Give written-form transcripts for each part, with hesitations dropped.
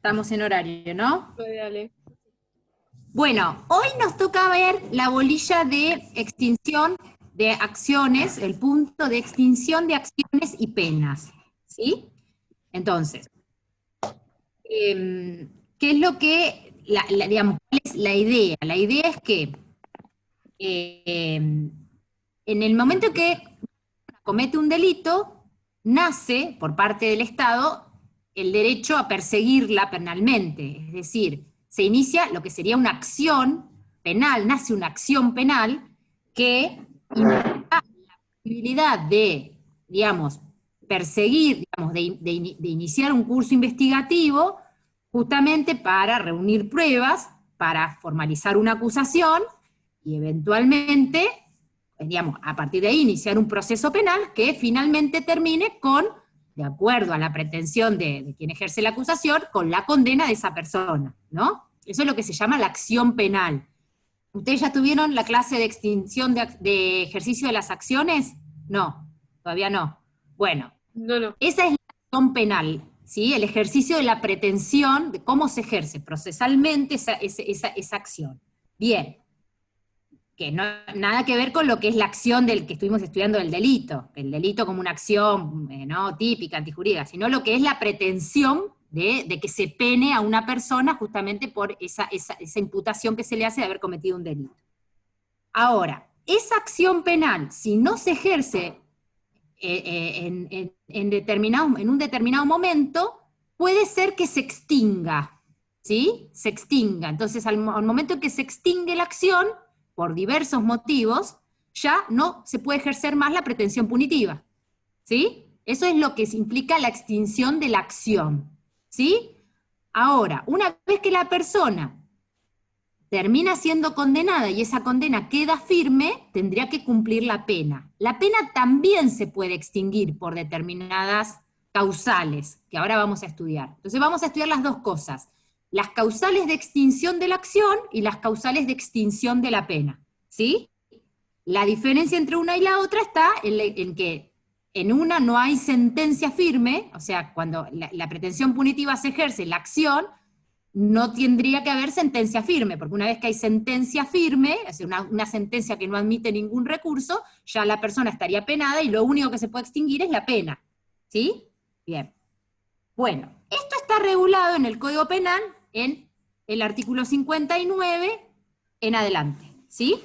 Estamos en horario, ¿no? Dale. Bueno, hoy nos toca ver la bolilla de extinción de acciones, el punto de extinción de acciones y penas, ¿sí? Entonces, ¿qué es lo que, digamos, cuál es la idea? La idea es que en el momento que comete un delito, nace por parte del Estado el derecho a perseguirla penalmente, es decir, se inicia lo que sería una acción penal, nace una acción penal que implica la posibilidad de, digamos, perseguir, digamos, de iniciar un curso investigativo justamente para reunir pruebas, para formalizar una acusación y eventualmente, digamos, a partir de ahí iniciar un proceso penal que finalmente termine con, de acuerdo a la pretensión de quien ejerce la acusación, con la condena de esa persona, ¿no? Eso es lo que se llama la acción penal. ¿Ustedes ya tuvieron la clase de extinción de ejercicio de las acciones? No, todavía no. Bueno, No. esa es la acción penal, ¿sí? El ejercicio de la pretensión, de cómo se ejerce procesalmente esa acción. Bien, que no nada que ver con lo que es la acción del que estuvimos estudiando del delito, el delito como una acción ¿no? típica, antijurídica, sino lo que es la pretensión de que se pene a una persona justamente por esa imputación que se le hace de haber cometido un delito. Ahora, esa acción penal, si no se ejerce en un determinado momento, puede ser que se extinga, ¿sí? Se extinga. Entonces, al momento en que se extingue la acción, por diversos motivos, ya no se puede ejercer más la pretensión punitiva, ¿sí? Eso es lo que implica la extinción de la acción, ¿sí? Ahora, una vez que la persona termina siendo condenada y esa condena queda firme, tendría que cumplir la pena. La pena también se puede extinguir por determinadas causales, que ahora vamos a estudiar. Entonces vamos a estudiar las dos cosas, las causales de extinción de la acción y las causales de extinción de la pena, ¿sí? La diferencia entre una y la otra está en que en una no hay sentencia firme, o sea, cuando la pretensión punitiva se ejerce, la acción, no tendría que haber sentencia firme, porque una vez que hay sentencia firme, es decir, una sentencia que no admite ningún recurso, ya la persona estaría penada y lo único que se puede extinguir es la pena. ¿Sí? Bien. Bueno, esto está regulado en el Código Penal en el artículo 59 en adelante. ¿Sí?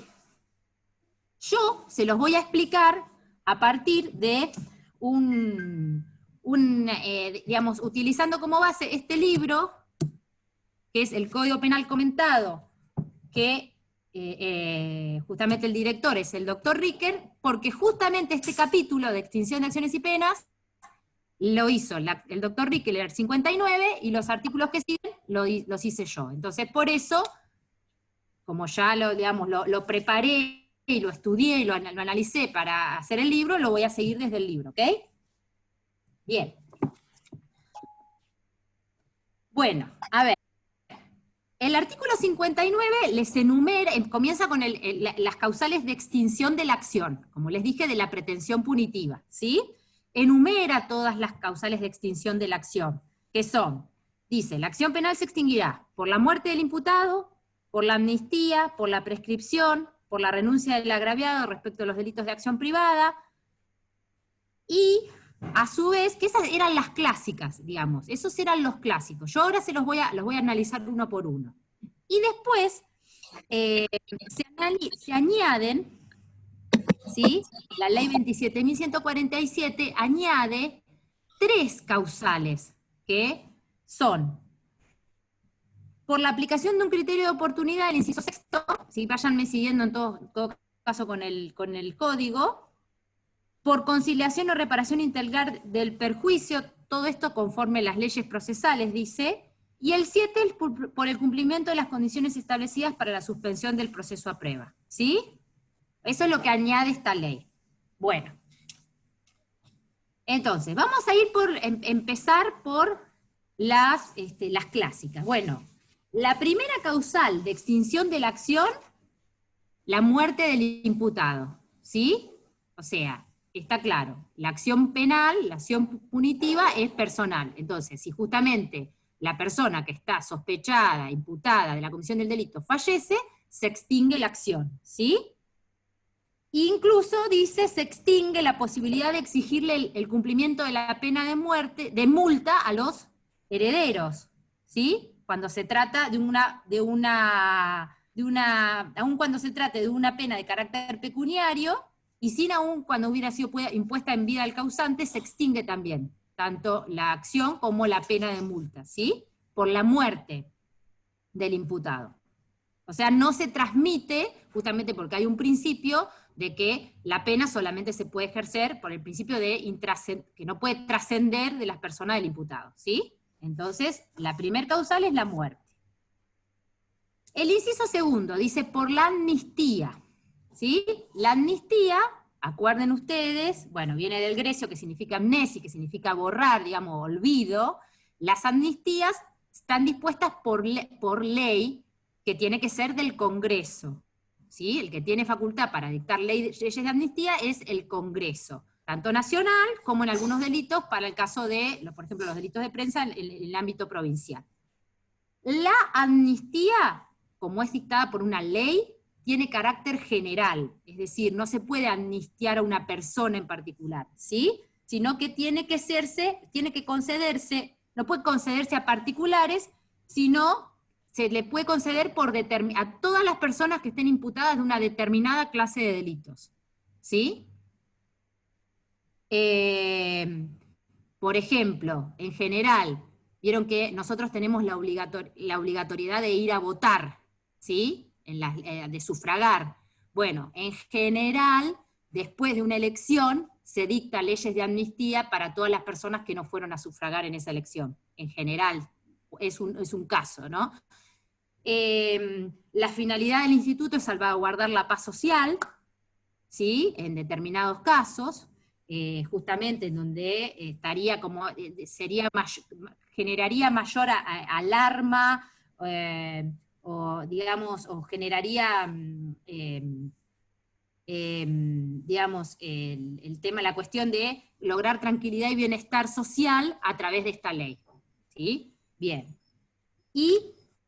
Yo se los voy a explicar a partir de digamos, utilizando como base este libro, que es el Código Penal Comentado, que justamente el director es el doctor Ricker, porque justamente este capítulo de extinción de acciones y penas lo hizo el doctor Ricker en el 59, y los artículos que siguen los hice yo. Entonces, por eso, como ya lo preparé, y lo estudié, y lo analicé para hacer el libro, lo voy a seguir desde el libro, ¿ok? Bien. Bueno, a ver. El artículo 59 les enumera, comienza con las causales de extinción de la acción, como les dije, de la pretensión punitiva, ¿sí? Enumera todas las causales de extinción de la acción, que son, dice, la acción penal se extinguirá por la muerte del imputado, por la amnistía, por la prescripción, por la renuncia del agraviado respecto a los delitos de acción privada, y a su vez, que esas eran las clásicas, digamos, esos eran los clásicos. Yo ahora los voy a analizar uno por uno. Y después se añaden, ¿sí? La ley 27.147 añade 3 causales, que son, por la aplicación de un criterio de oportunidad, el inciso sexto, ¿sí? Váyanme siguiendo en todo caso con el código, por conciliación o reparación integral del perjuicio, todo esto conforme las leyes procesales, dice, y el 7 es por el cumplimiento de las condiciones establecidas para la suspensión del proceso a prueba, ¿sí? Eso es lo que añade esta ley. Bueno, entonces, vamos a ir empezar por las clásicas. Bueno, la primera causal de extinción de la acción, la muerte del imputado, ¿sí? O sea, está claro, la acción penal, la acción punitiva es personal. Entonces, si justamente la persona que está sospechada, imputada de la comisión del delito fallece, se extingue la acción, ¿sí? Incluso dice, se extingue la posibilidad de exigirle el cumplimiento de la pena de muerte, de multa a los herederos, ¿sí? Cuando se trata aun cuando se trate de una pena de carácter pecuniario, y sin aún cuando hubiera sido impuesta en vida al causante, se extingue también, tanto la acción como la pena de multa, ¿sí? Por la muerte del imputado. O sea, no se transmite, justamente porque hay un principio de que la pena solamente se puede ejercer por el principio de que no puede trascender de las personas del imputado, ¿sí? Entonces, la primer causal es la muerte. El inciso segundo dice por la amnistía, ¿sí? La amnistía, acuerden ustedes, bueno, viene del grecio que significa amnesia, que significa borrar, digamos, olvido. Las amnistías están dispuestas por ley, que tiene que ser del Congreso, ¿sí? El que tiene facultad para dictar leyes de amnistía es el Congreso, tanto nacional como en algunos delitos, para el caso de, por ejemplo, los delitos de prensa en el ámbito provincial. La amnistía, como es dictada por una ley, tiene carácter general, es decir, no se puede amnistiar a una persona en particular, ¿sí? Sino que tiene que concederse, no puede concederse a particulares, sino se le puede conceder a todas las personas que estén imputadas de una determinada clase de delitos, ¿sí? Por ejemplo, en general, vieron que nosotros tenemos la obligatoriedad de ir a votar, ¿sí? De sufragar. Bueno, en general, después de una elección, se dicta leyes de amnistía para todas las personas que no fueron a sufragar en esa elección. En general, es un caso, ¿no? La finalidad del instituto es salvaguardar la paz social, ¿sí? En determinados casos, justamente en donde estaría como, generaría mayor alarma, o digamos, o generaría, digamos, el tema, la cuestión de lograr tranquilidad y bienestar social a través de esta ley, ¿sí? Bien. Y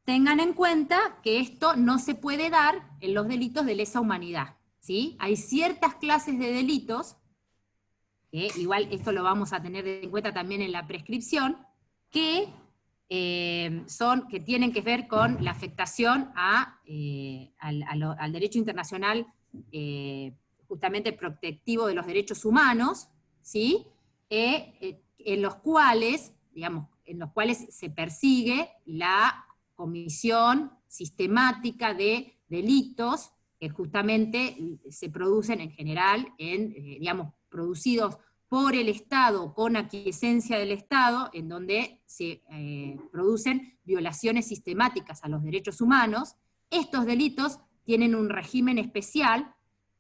tengan en cuenta que esto no se puede dar en los delitos de lesa humanidad, ¿sí? Hay ciertas clases de delitos, que igual esto lo vamos a tener en cuenta también en la prescripción, que tienen que ver con la afectación al derecho internacional, justamente protectivo de los derechos humanos, ¿sí? En los cuales, digamos, se persigue la comisión sistemática de delitos que justamente se producen en general, digamos, producidos por el Estado, con aquiescencia del Estado, en donde se producen violaciones sistemáticas a los derechos humanos. Estos delitos tienen un régimen especial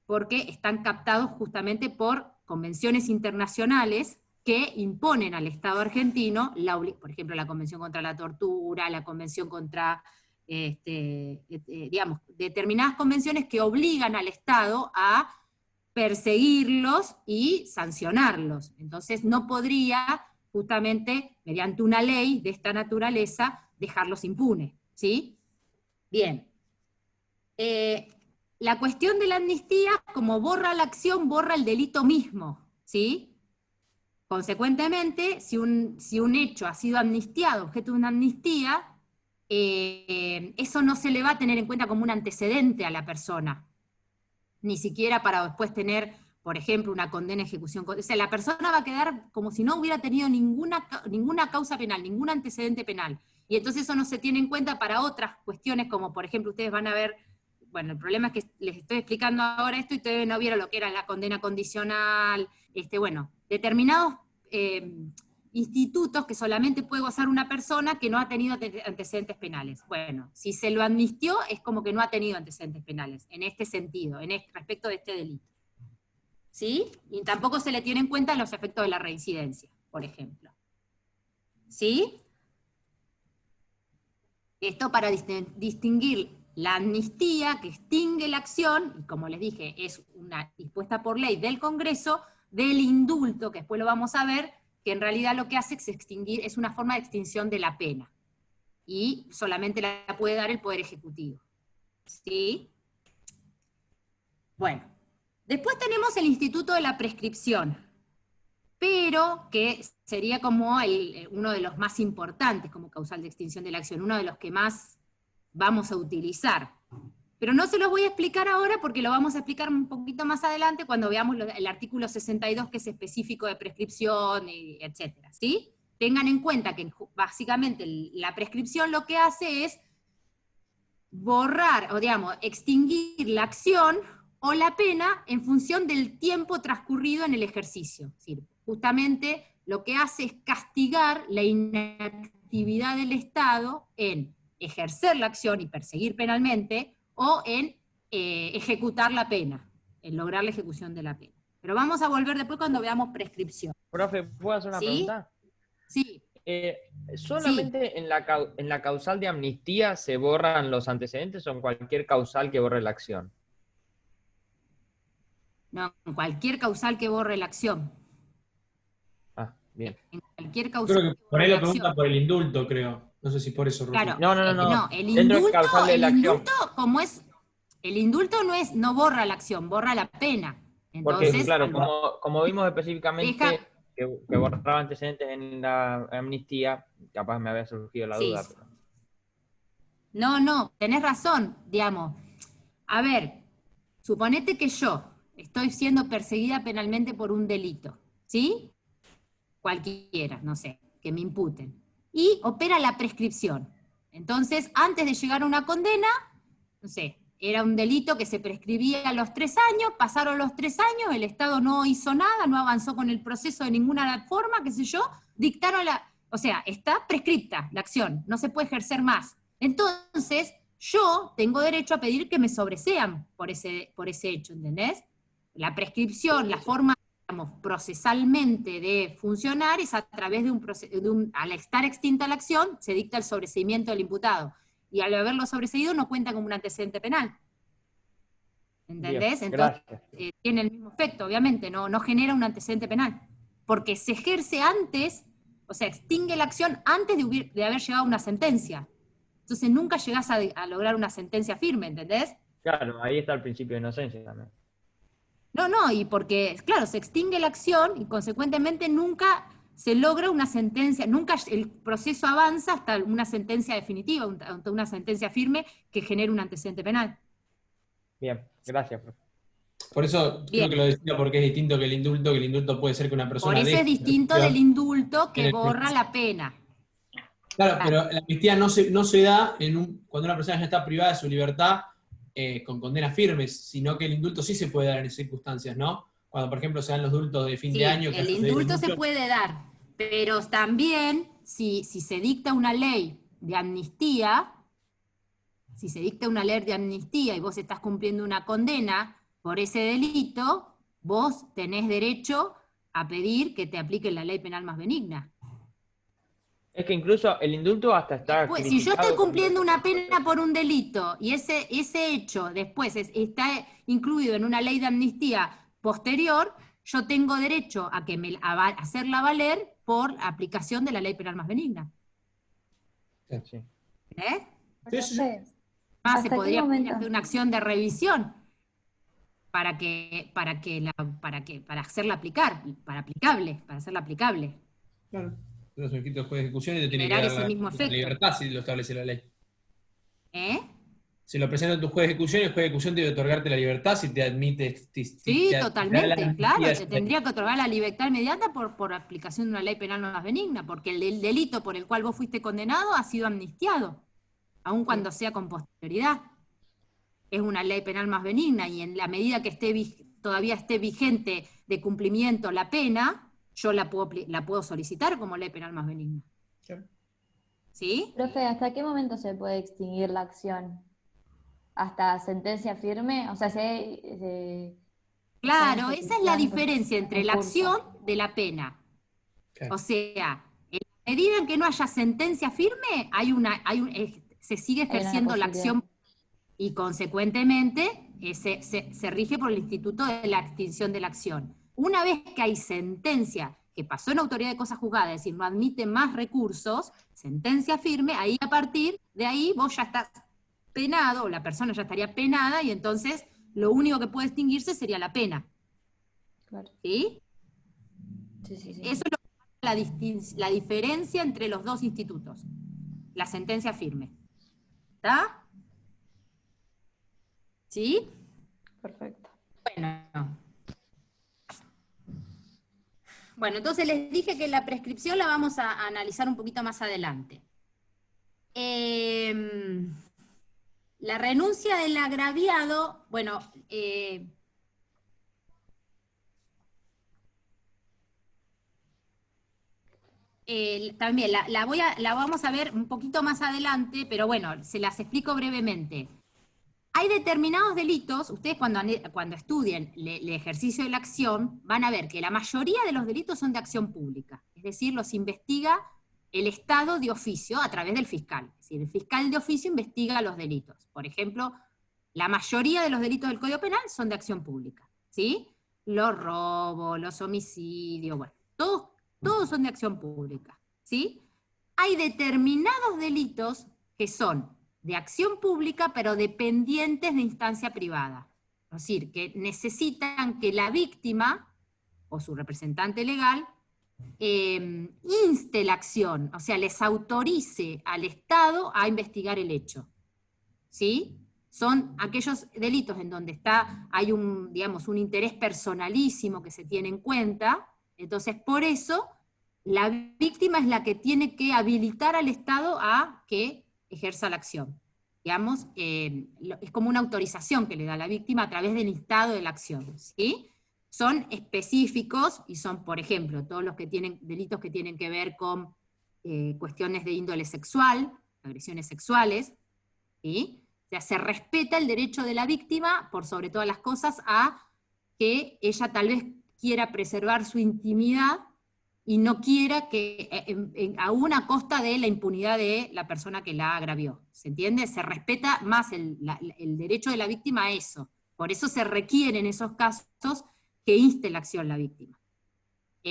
porque están captados justamente por convenciones internacionales que imponen al Estado argentino, por ejemplo, la Convención contra la Tortura, la Convención contra, digamos, determinadas convenciones que obligan al Estado a perseguirlos y sancionarlos. Entonces no podría, justamente, mediante una ley de esta naturaleza, dejarlos impunes, ¿sí? Bien. La cuestión de la amnistía, como borra la acción, borra el delito mismo, ¿sí? Consecuentemente, si un hecho ha sido amnistiado, objeto de una amnistía, eso no se le va a tener en cuenta como un antecedente a la persona, ni siquiera para después tener, por ejemplo, una condena, ejecución. O sea, la persona va a quedar como si no hubiera tenido ninguna causa penal, ningún antecedente penal. Y entonces eso no se tiene en cuenta para otras cuestiones, como por ejemplo, ustedes van a ver, bueno, el problema es que les estoy explicando ahora esto y ustedes no vieron lo que era la condena condicional, bueno, determinados institutos que solamente puede gozar una persona que no ha tenido antecedentes penales. Bueno, si se lo amnistió es como que no ha tenido antecedentes penales, en este sentido, respecto de este delito. ¿Sí? Y tampoco se le tiene en cuenta los efectos de la reincidencia, por ejemplo. ¿Sí? Esto para distinguir la amnistía, que extingue la acción, y como les dije, es una dispuesta por ley del Congreso, del indulto, que después lo vamos a ver, que en realidad lo que hace es una forma de extinción de la pena, y solamente la puede dar el Poder Ejecutivo. ¿Sí? Bueno, después tenemos el Instituto de la Prescripción, pero que sería como uno de los más importantes como causal de extinción de la acción, uno de los que más vamos a utilizar. Pero no se los voy a explicar ahora porque lo vamos a explicar un poquito más adelante cuando veamos el artículo 62, que es específico de prescripción, etcétera, ¿sí? Tengan en cuenta que básicamente la prescripción lo que hace es borrar, o digamos, extinguir la acción o la pena en función del tiempo transcurrido en el ejercicio. Es decir, justamente lo que hace es castigar la inactividad del Estado en ejercer la acción y perseguir penalmente, o en ejecutar la pena, en lograr la ejecución de la pena. Pero vamos a volver después cuando veamos prescripción. Profe, ¿puedo hacer una pregunta? Sí. ¿Solamente sí. en la causal de amnistía se borran los antecedentes o en cualquier causal que borre la acción? No, en cualquier causal que borre la acción. Ah, bien. En cualquier causal Creo que que por borre ahí la lo pregunta acción. por el indulto, creo. No sé si por eso, Rufo. Claro. No. El Dentro del indulto, causal de la acción. como es, el indulto no borra la acción, borra la pena. Entonces, porque, claro, como vimos específicamente deja, que borraba antecedentes en la amnistía, capaz me había surgido la duda. sí. Pero... No, tenés razón, digamos. A ver, suponete que yo estoy siendo perseguida penalmente por un delito, ¿sí? Cualquiera, no sé, que me imputen. Y opera la prescripción. Entonces, antes de llegar a una condena, no sé, era un delito que se prescribía a los 3 años, pasaron los 3 años, el Estado no hizo nada, no avanzó con el proceso de ninguna forma, qué sé yo, dictaron o sea, está prescripta la acción, no se puede ejercer más. Entonces, yo tengo derecho a pedir que me sobresean por ese hecho, ¿entendés? La prescripción, la forma, digamos, procesalmente de funcionar es a través al estar extinta la acción, se dicta el sobreseimiento del imputado. Y al haberlo sobreseído no cuenta como un antecedente penal. ¿Entendés? Bien, entonces gracias. tiene el mismo efecto, obviamente, no genera un antecedente penal. Porque se ejerce antes, o sea, extingue la acción antes de haber llegado a una sentencia. Entonces nunca llegás a lograr una sentencia firme, ¿entendés? Claro, ahí está el principio de inocencia también. No, y porque, claro, se extingue la acción y consecuentemente nunca se logra una sentencia, nunca el proceso avanza hasta una sentencia definitiva, una sentencia firme que genere un antecedente penal. Bien, gracias, profe. Por eso creo que lo decía, porque es distinto que el indulto puede ser que una persona Por eso es distinto del indulto que borra la pena. Claro, pero la amnistía no se da cuando una persona ya está privada de su libertad con condenas firmes, sino que el indulto sí se puede dar en esas circunstancias, ¿no? Cuando, por ejemplo, se dan los indultos de fin de año. El indulto se puede dar, pero también si se dicta una ley de amnistía, y vos estás cumpliendo una condena por ese delito, vos tenés derecho a pedir que te apliquen la ley penal más benigna. Es que incluso el indulto hasta está Después, si yo estoy cumpliendo como... una pena por un delito y ese hecho después está incluido en una ley de amnistía posterior, yo tengo derecho a hacerla valer por aplicación de la ley penal más benigna. Sí. ¿Eh? Sí. Más se podría hacer una acción de revisión para hacerla para hacerla aplicable. Claro. Los requisitos del juez de ejecución y te tiene que Generar dar ese mismo la efecto. libertad si lo establece la ley. ¿Eh? Si lo presenta tu juez de ejecución, el juez de ejecución debe otorgarte la libertad si te admite. Sí, totalmente, claro, te te tendría que otorgar la libertad inmediata por aplicación de una ley penal más benigna, porque el delito por el cual vos fuiste condenado ha sido amnistiado, aun cuando sea con posterioridad. Es una ley penal más benigna, y en la medida que todavía esté vigente de cumplimiento la pena, yo la puedo solicitar como ley penal más benigna. ¿Sí? Profe, ¿hasta qué momento se puede extinguir la acción? ¿Hasta sentencia firme? O sea, Claro, esa es la diferencia entre la acción de la pena. Claro. O sea, en la medida en que no haya sentencia firme, se sigue ejerciendo la acción y consecuentemente se rige por el instituto de la extinción de la acción. Una vez que hay sentencia que pasó en autoridad de cosa juzgada, es decir, no admite más recursos, sentencia firme, ahí a partir de ahí vos ya estás penado, o la persona ya estaría penada, y entonces lo único que puede extinguirse sería la pena. Claro. ¿Sí? Sí, sí, sí. Eso es lo que la diferencia entre los dos institutos. La sentencia firme. ¿Está? ¿Sí? Perfecto. Bueno, entonces les dije que la prescripción la vamos a analizar un poquito más adelante. La renuncia del agraviado, bueno, también la vamos a ver un poquito más adelante, pero bueno, se las explico brevemente. Hay determinados delitos, ustedes cuando estudien el ejercicio de la acción, van a ver que la mayoría de los delitos son de acción pública, es decir, los investiga el Estado de oficio a través del fiscal. Es decir, el fiscal de oficio investiga los delitos. Por ejemplo, la mayoría de los delitos del Código Penal son de acción pública, ¿sí? Los robos, los homicidios, bueno, todos son de acción pública, ¿sí? Hay determinados delitos que son de acción pública, pero dependientes de instancia privada. Es decir, que necesitan que la víctima o su representante legal inste la acción, o sea, les autorice al Estado a investigar el hecho. ¿Sí? Son aquellos delitos en donde hay digamos, un interés personalísimo que se tiene en cuenta, entonces por eso la víctima es la que tiene que habilitar al Estado a que ejerza la acción. Digamos, es como una autorización que le da a la víctima a través del estado de la acción, ¿sí? Son específicos y son, por ejemplo, todos los que tienen delitos que tienen que ver con cuestiones de índole sexual, agresiones sexuales, ¿sí? O sea, se respeta el derecho de la víctima, por sobre todas las cosas, a que ella tal vez quiera preservar su intimidad y no quiera que, aún a costa de la impunidad de la persona que la agravió. ¿Se entiende? Se respeta más el derecho de la víctima a eso. Por eso se requiere en esos casos que inste la acción la víctima.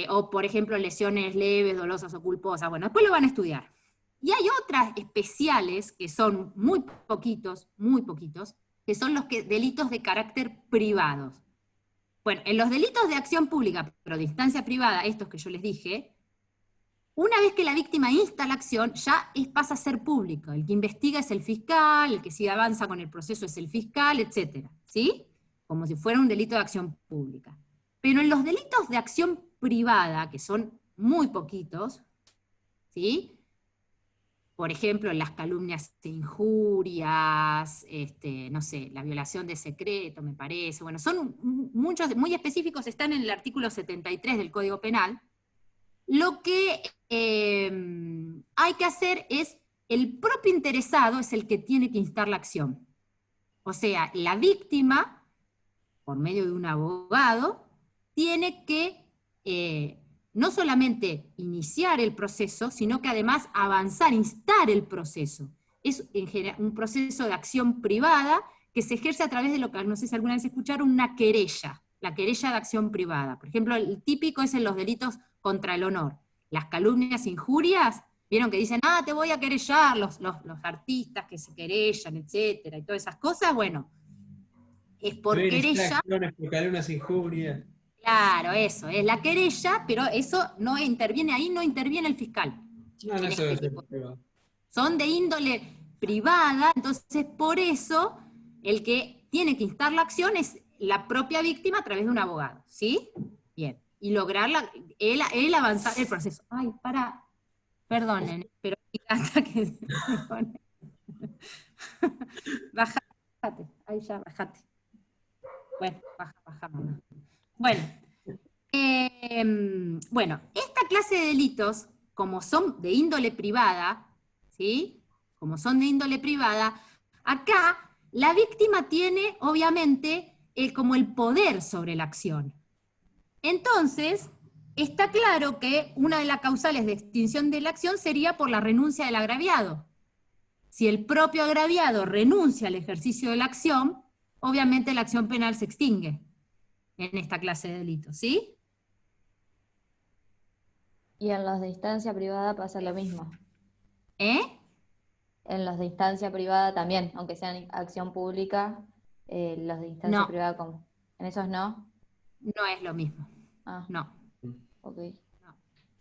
O, por ejemplo, lesiones leves, dolosas o culposas. Bueno, después lo van a estudiar. Y hay otras especiales, que son muy poquitos, que son los delitos de carácter privados. Bueno, en los delitos de acción pública, pero de instancia privada, estos que yo les dije, una vez que la víctima insta la acción, ya pasa a ser público. El que investiga es el fiscal, el que sigue avanza con el proceso es el fiscal, etc. ¿Sí? Como si fuera un delito de acción pública. Pero en los delitos de acción privada, que son muy poquitos, ¿sí? Por ejemplo, las calumnias e injurias, no sé, la violación de secreto, me parece. Bueno, son muchos, muy específicos, están en el artículo 73 del Código Penal. Lo que hay que hacer es, el propio interesado es el que tiene que instar la acción. O sea, la víctima, por medio de un abogado, tiene que no solamente iniciar el proceso, sino que además avanzar, instar el proceso. Es en general un proceso de acción privada que se ejerce a través de lo que, no sé si alguna vez escucharon, una querella, la querella de acción privada. Por ejemplo, el típico es en los delitos contra el honor. Las calumnias e injurias, vieron que dicen, te voy a querellar, los artistas que se querellan, etcétera, y todas esas cosas, bueno, es por querella. Por calumnias e injurias. Claro, eso, es la querella, pero eso no interviene, ahí no interviene el fiscal. No, eso debe ser privado. Son de índole privada, entonces por eso el que tiene que instar la acción es la propia víctima a través de un abogado, ¿sí? Bien, y lograr él avanzar el proceso. Ay, perdonen, pero me encanta que se me pone. Bájate, ahí ya, bájate. Bueno, baja, mamá. Bueno, esta clase de delitos, como son de índole privada, ¿sí? Como son de índole privada, acá la víctima tiene, obviamente, como el poder sobre la acción. Entonces, está claro que una de las causales de extinción de la acción sería por la renuncia del agraviado. Si el propio agraviado renuncia al ejercicio de la acción, obviamente la acción penal se extingue en esta clase de delitos, ¿sí? Y en los de instancia privada pasa lo mismo. ¿Eh? En los de instancia privada también, aunque sean acción pública, los de instancia No, privada, ¿cómo? ¿En esos no? no es lo mismo. Ah, No. ok. No.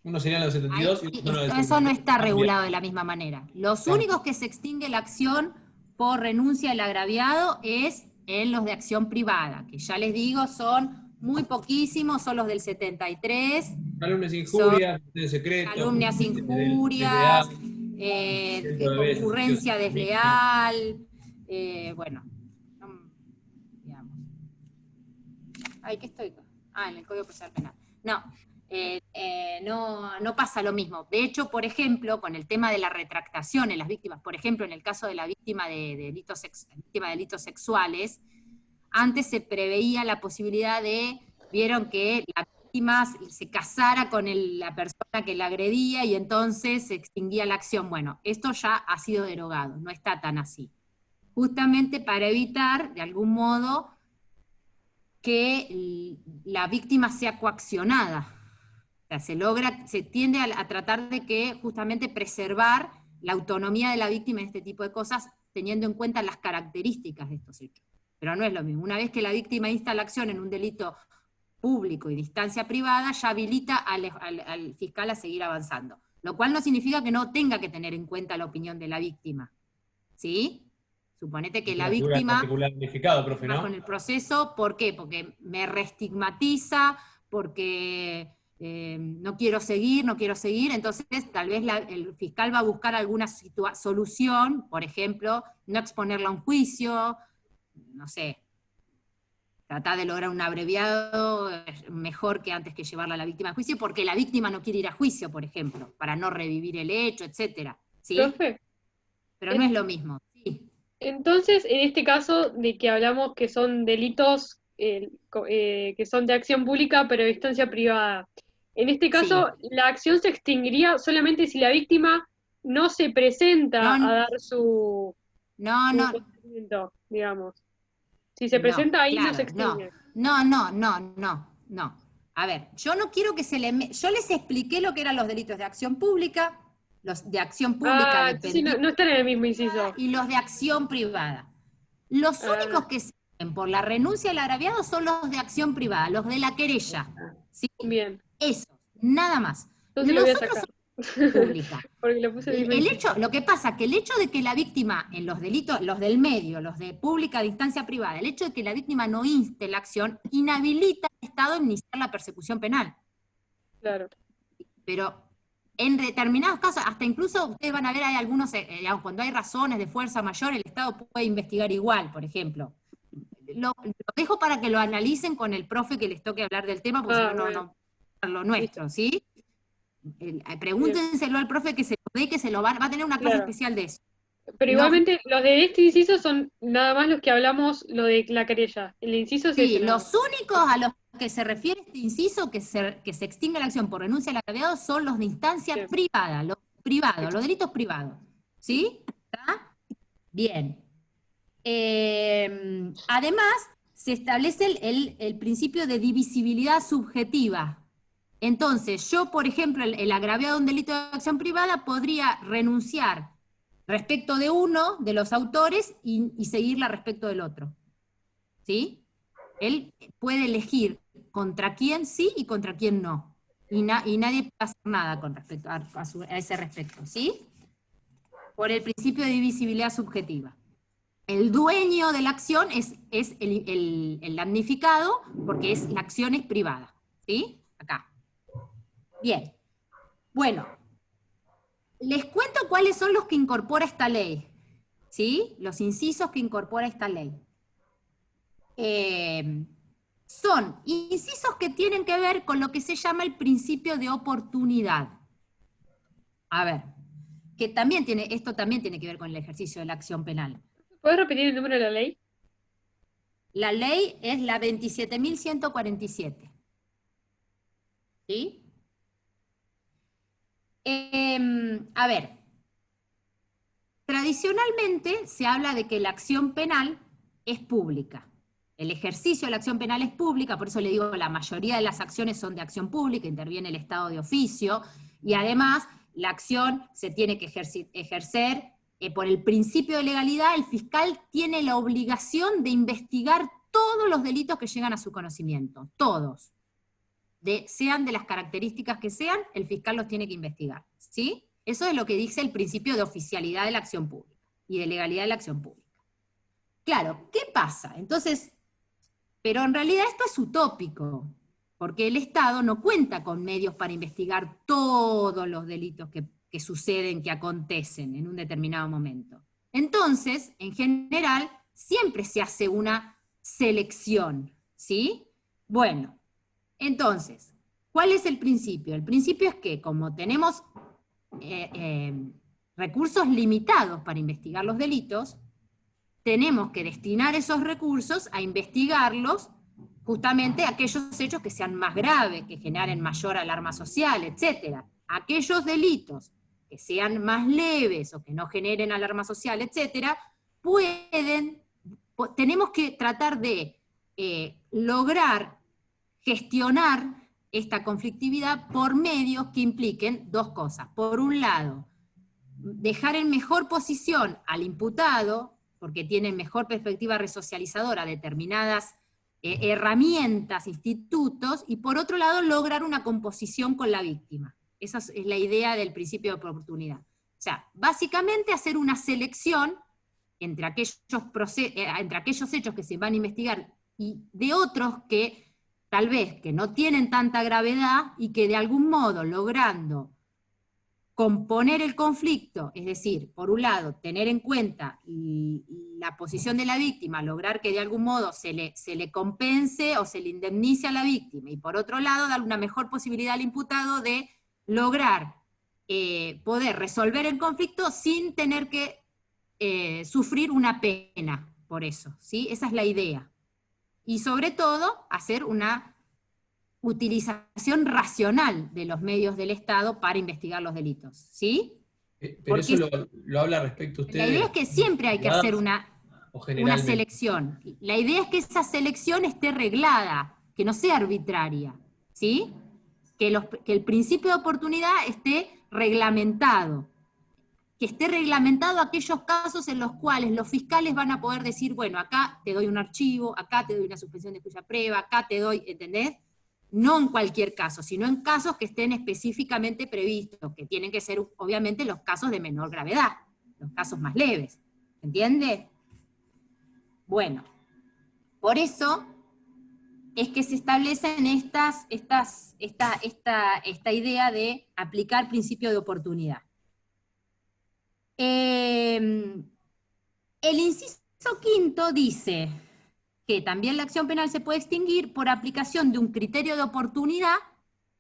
Uno sería los Ahí, 72 y otro son los del eso no 73. está Cambia. regulado de la misma manera. Los Claro. únicos que se extingue la acción por renuncia del agraviado es en los de acción privada, que ya les digo son muy poquísimos, son los del 73, Calumnias, son injurias, de secreto, calumnias, desleal, injurias, intento de vez, concurrencia desleal, bueno, digamos. Ay, ¿qué estoy? En el Código Procesal Penal. No, no pasa lo mismo. De hecho, por ejemplo, con el tema de la retractación en las víctimas, por ejemplo, en el caso de la víctima de delitos sexuales, antes se preveía la posibilidad vieron que la víctima se casara con la persona que la agredía y entonces se extinguía la acción. Bueno, esto ya ha sido derogado, no está tan así. Justamente para evitar, de algún modo, que la víctima sea coaccionada. O sea, se tiende a tratar de que justamente preservar la autonomía de la víctima en este tipo de cosas, teniendo en cuenta las características de estos hechos. Pero no es lo mismo. Una vez que la víctima insta la acción en un delito público y de instancia privada, ya habilita al fiscal a seguir avanzando. Lo cual no significa que no tenga que tener en cuenta la opinión de la víctima. ¿Sí? Suponete que la víctima particular unificado, profe, va ¿no? con el proceso, ¿por qué? Porque me reestigmatiza, porque no quiero seguir, entonces tal vez el fiscal va a buscar alguna solución, por ejemplo, no exponerla a un juicio, no sé, tratar de lograr un abreviado mejor que antes que llevarla a la víctima a juicio, porque la víctima no quiere ir a juicio, por ejemplo, para no revivir el hecho, etcétera, ¿sí? Profe, Pero no es lo mismo, ¿sí? entonces, en este caso de que hablamos que son delitos que son de acción pública pero de instancia privada, en este caso la acción se extinguiría solamente si la víctima no se presenta a dar su No, consentimiento, digamos. Si se presenta ahí no se extingue. No. A ver, yo no quiero que yo les expliqué lo que eran los delitos de acción pública, los de acción pública Entonces dependiente no están en el mismo inciso. y los de acción privada. Los únicos que se por la renuncia al agraviado son los de acción privada, los de la querella. ¿Sí? Bien. Eso, nada más. Entonces Los lo voy a otros sacar. son pública. Porque lo puse en el mismo inciso. Lo que pasa que el hecho de que la víctima, en los delitos, los del medio, los de pública de instancia privada, el hecho de que la víctima no inste la acción, inhabilita al Estado en iniciar la persecución penal. Claro. Pero en determinados casos, hasta incluso ustedes van a ver, hay algunos, cuando hay razones de fuerza mayor, el Estado puede investigar igual, por ejemplo. Lo dejo para que lo analicen con el profe que les toque hablar del tema, porque si no, bueno. no lo nuestro, ¿sí? Pregúntenselo al profe que se lo ve, que se lo va a tener una clase especial de eso. Pero igualmente, los de este inciso son nada más los que hablamos, lo de la querella. El inciso es Sí, este, ¿no? los únicos a los que se refiere este inciso, que se extingue la acción por renuncia al agraviado, son los de instancia privada, los privados, los delitos privados. ¿Sí? ¿Está? Bien. Además, se establece el principio de divisibilidad subjetiva. Entonces, yo, por ejemplo, el agraviado de un delito de acción privada podría renunciar respecto de uno de los autores y seguirla respecto del otro. ¿Sí? Él puede elegir contra quién sí y contra quién no. Y nadie puede hacer nada con respecto a ese respecto. ¿Sí? Por el principio de divisibilidad subjetiva. El dueño de la acción es el damnificado, porque la acción es privada. ¿Sí? Acá. Bien. Bueno, les cuento cuáles son los que incorpora esta ley. ¿Sí? Los incisos que incorpora esta ley. Son incisos que tienen que ver con lo que se llama el principio de oportunidad. A ver, esto también tiene que ver con el ejercicio de la acción penal. ¿Puedes repetir el número de la ley? La ley es la 27.147. ¿Sí? A ver, tradicionalmente se habla de que la acción penal es pública. El ejercicio de la acción penal es pública, por eso le digo, la mayoría de las acciones son de acción pública, interviene el Estado de oficio, Y además, la acción se tiene que ejercer por el principio de legalidad. El fiscal tiene la obligación de investigar todos los delitos que llegan a su conocimiento, todos. Sean de las características que sean, el fiscal los tiene que investigar, ¿sí? Eso es lo que dice el principio de oficialidad de la acción pública y de legalidad de la acción pública. Claro, ¿qué pasa? Entonces, pero en realidad esto es utópico, porque el Estado no cuenta con medios para investigar todos los delitos que suceden, que acontecen en un determinado momento. Entonces, en general, siempre se hace una selección, ¿sí? Bueno, entonces, ¿cuál es el principio? El principio es que como tenemos recursos limitados para investigar los delitos, tenemos que destinar esos recursos a investigarlos justamente aquellos hechos que sean más graves, que generen mayor alarma social, etc. Aquellos delitos que sean más leves o que no generen alarma social, etc., tenemos que tratar de lograr gestionar esta conflictividad por medios que impliquen dos cosas. Por un lado, dejar en mejor posición al imputado, porque tiene mejor perspectiva resocializadora, determinadas herramientas, institutos, y por otro lado, lograr una composición con la víctima. Esa es la idea del principio de oportunidad. O sea, básicamente hacer una selección entre aquellos hechos que se van a investigar y de otros que tal vez que no tienen tanta gravedad y que de algún modo logrando componer el conflicto, es decir, por un lado, tener en cuenta la posición de la víctima, lograr que de algún modo se le compense o se le indemnice a la víctima, y por otro lado, dar una mejor posibilidad al imputado de lograr poder resolver el conflicto sin tener que sufrir una pena por eso, ¿sí? Esa es la idea. Y sobre todo, hacer una utilización racional de los medios del Estado para investigar los delitos, ¿sí? Pero Porque eso lo habla respecto a usted. la idea es que siempre hay que hacer una selección. La idea es que esa selección esté reglada, que no sea arbitraria, ¿sí? Que el principio de oportunidad esté reglamentado, que esté reglamentado aquellos casos en los cuales los fiscales van a poder decir, bueno, acá te doy un archivo, acá te doy una suspensión de cuya prueba, acá te doy, ¿entendés? No en cualquier caso, sino en casos que estén específicamente previstos, que tienen que ser, obviamente, los casos de menor gravedad, los casos más leves, ¿entiende? Bueno, por eso es que se establecen esta idea de aplicar principio de oportunidad. El inciso quinto dice que también la acción penal se puede extinguir por aplicación de un criterio de oportunidad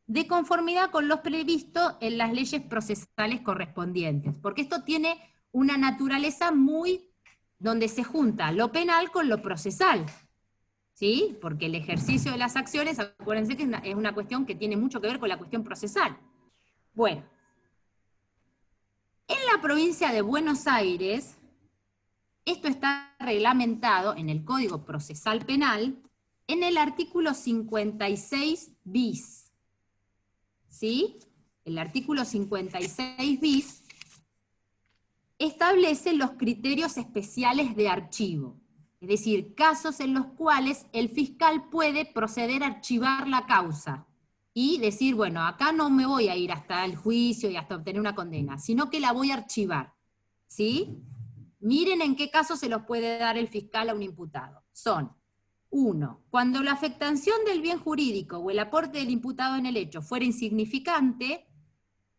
de conformidad con los previstos en las leyes procesales correspondientes, porque esto tiene una naturaleza donde se junta lo penal con lo procesal, ¿sí? Porque el ejercicio de las acciones, acuérdense que es una cuestión que tiene mucho que ver con la cuestión procesal. Bueno, en la provincia de Buenos Aires, esto está reglamentado en el Código Procesal Penal, en el artículo 56 bis. ¿Sí? El artículo 56 bis establece los criterios especiales de archivo, es decir, casos en los cuales el fiscal puede proceder a archivar la causa y decir, bueno, acá no me voy a ir hasta el juicio y hasta obtener una condena, sino que la voy a archivar, ¿sí? Miren en qué casos se los puede dar el fiscal a un imputado. Son, 1, cuando la afectación del bien jurídico o el aporte del imputado en el hecho fuera insignificante,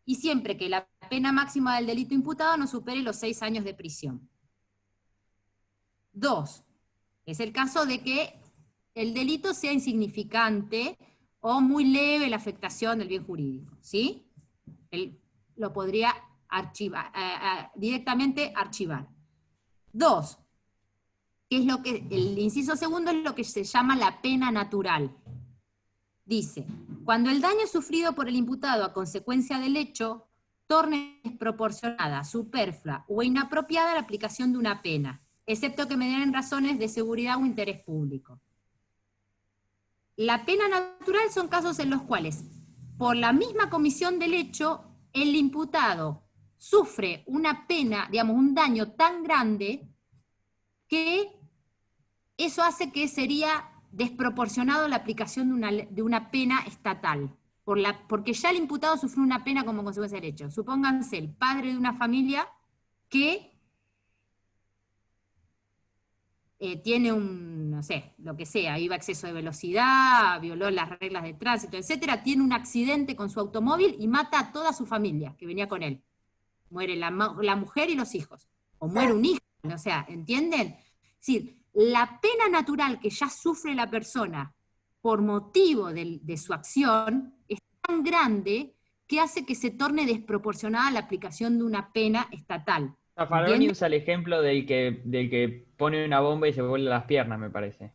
y siempre que la pena máxima del delito imputado no supere los 6 años de prisión. 2, es el caso de que el delito sea insignificante o muy leve la afectación del bien jurídico, ¿sí? Él lo podría archivar, directamente archivar. 2, que es lo que, el inciso segundo es lo que se llama la pena natural. Dice, cuando el daño sufrido por el imputado a consecuencia del hecho torne desproporcionada, superflua o inapropiada la aplicación de una pena, excepto que mediaren razones de seguridad o interés público. La pena natural son casos en los cuales, por la misma comisión del hecho, el imputado sufre una pena, digamos, un daño tan grande que eso hace que sería desproporcionado la aplicación de una pena estatal, porque ya el imputado sufrió una pena como consecuencia del hecho. Supónganse el padre de una familia que tiene no sé, lo que sea, iba a exceso de velocidad, violó las reglas de tránsito, etcétera, tiene un accidente con su automóvil y mata a toda su familia que venía con él. Muere la mujer y los hijos, o muere un hijo, o sea, ¿entienden? Es decir, la pena natural que ya sufre la persona por motivo de su acción es tan grande que hace que se torne desproporcionada la aplicación de una pena estatal. Zaffaroni usa el ejemplo del que pone una bomba y se vuelve las piernas, me parece.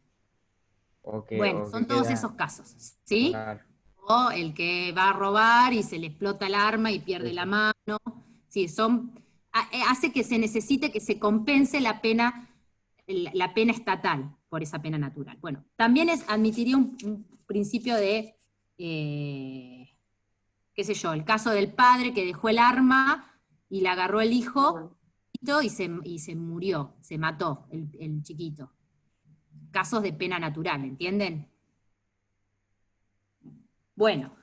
Bueno, son todos esos casos, ¿sí? Claro. O el que va a robar y se le explota el arma y pierde la mano. Sí, hace que se necesite que se compense la pena estatal por esa pena natural. Bueno, también admitiría un principio de, qué sé yo, el caso del padre que dejó el arma y la agarró el hijo y se murió, se mató el chiquito. Casos de pena natural, ¿entienden? Bueno,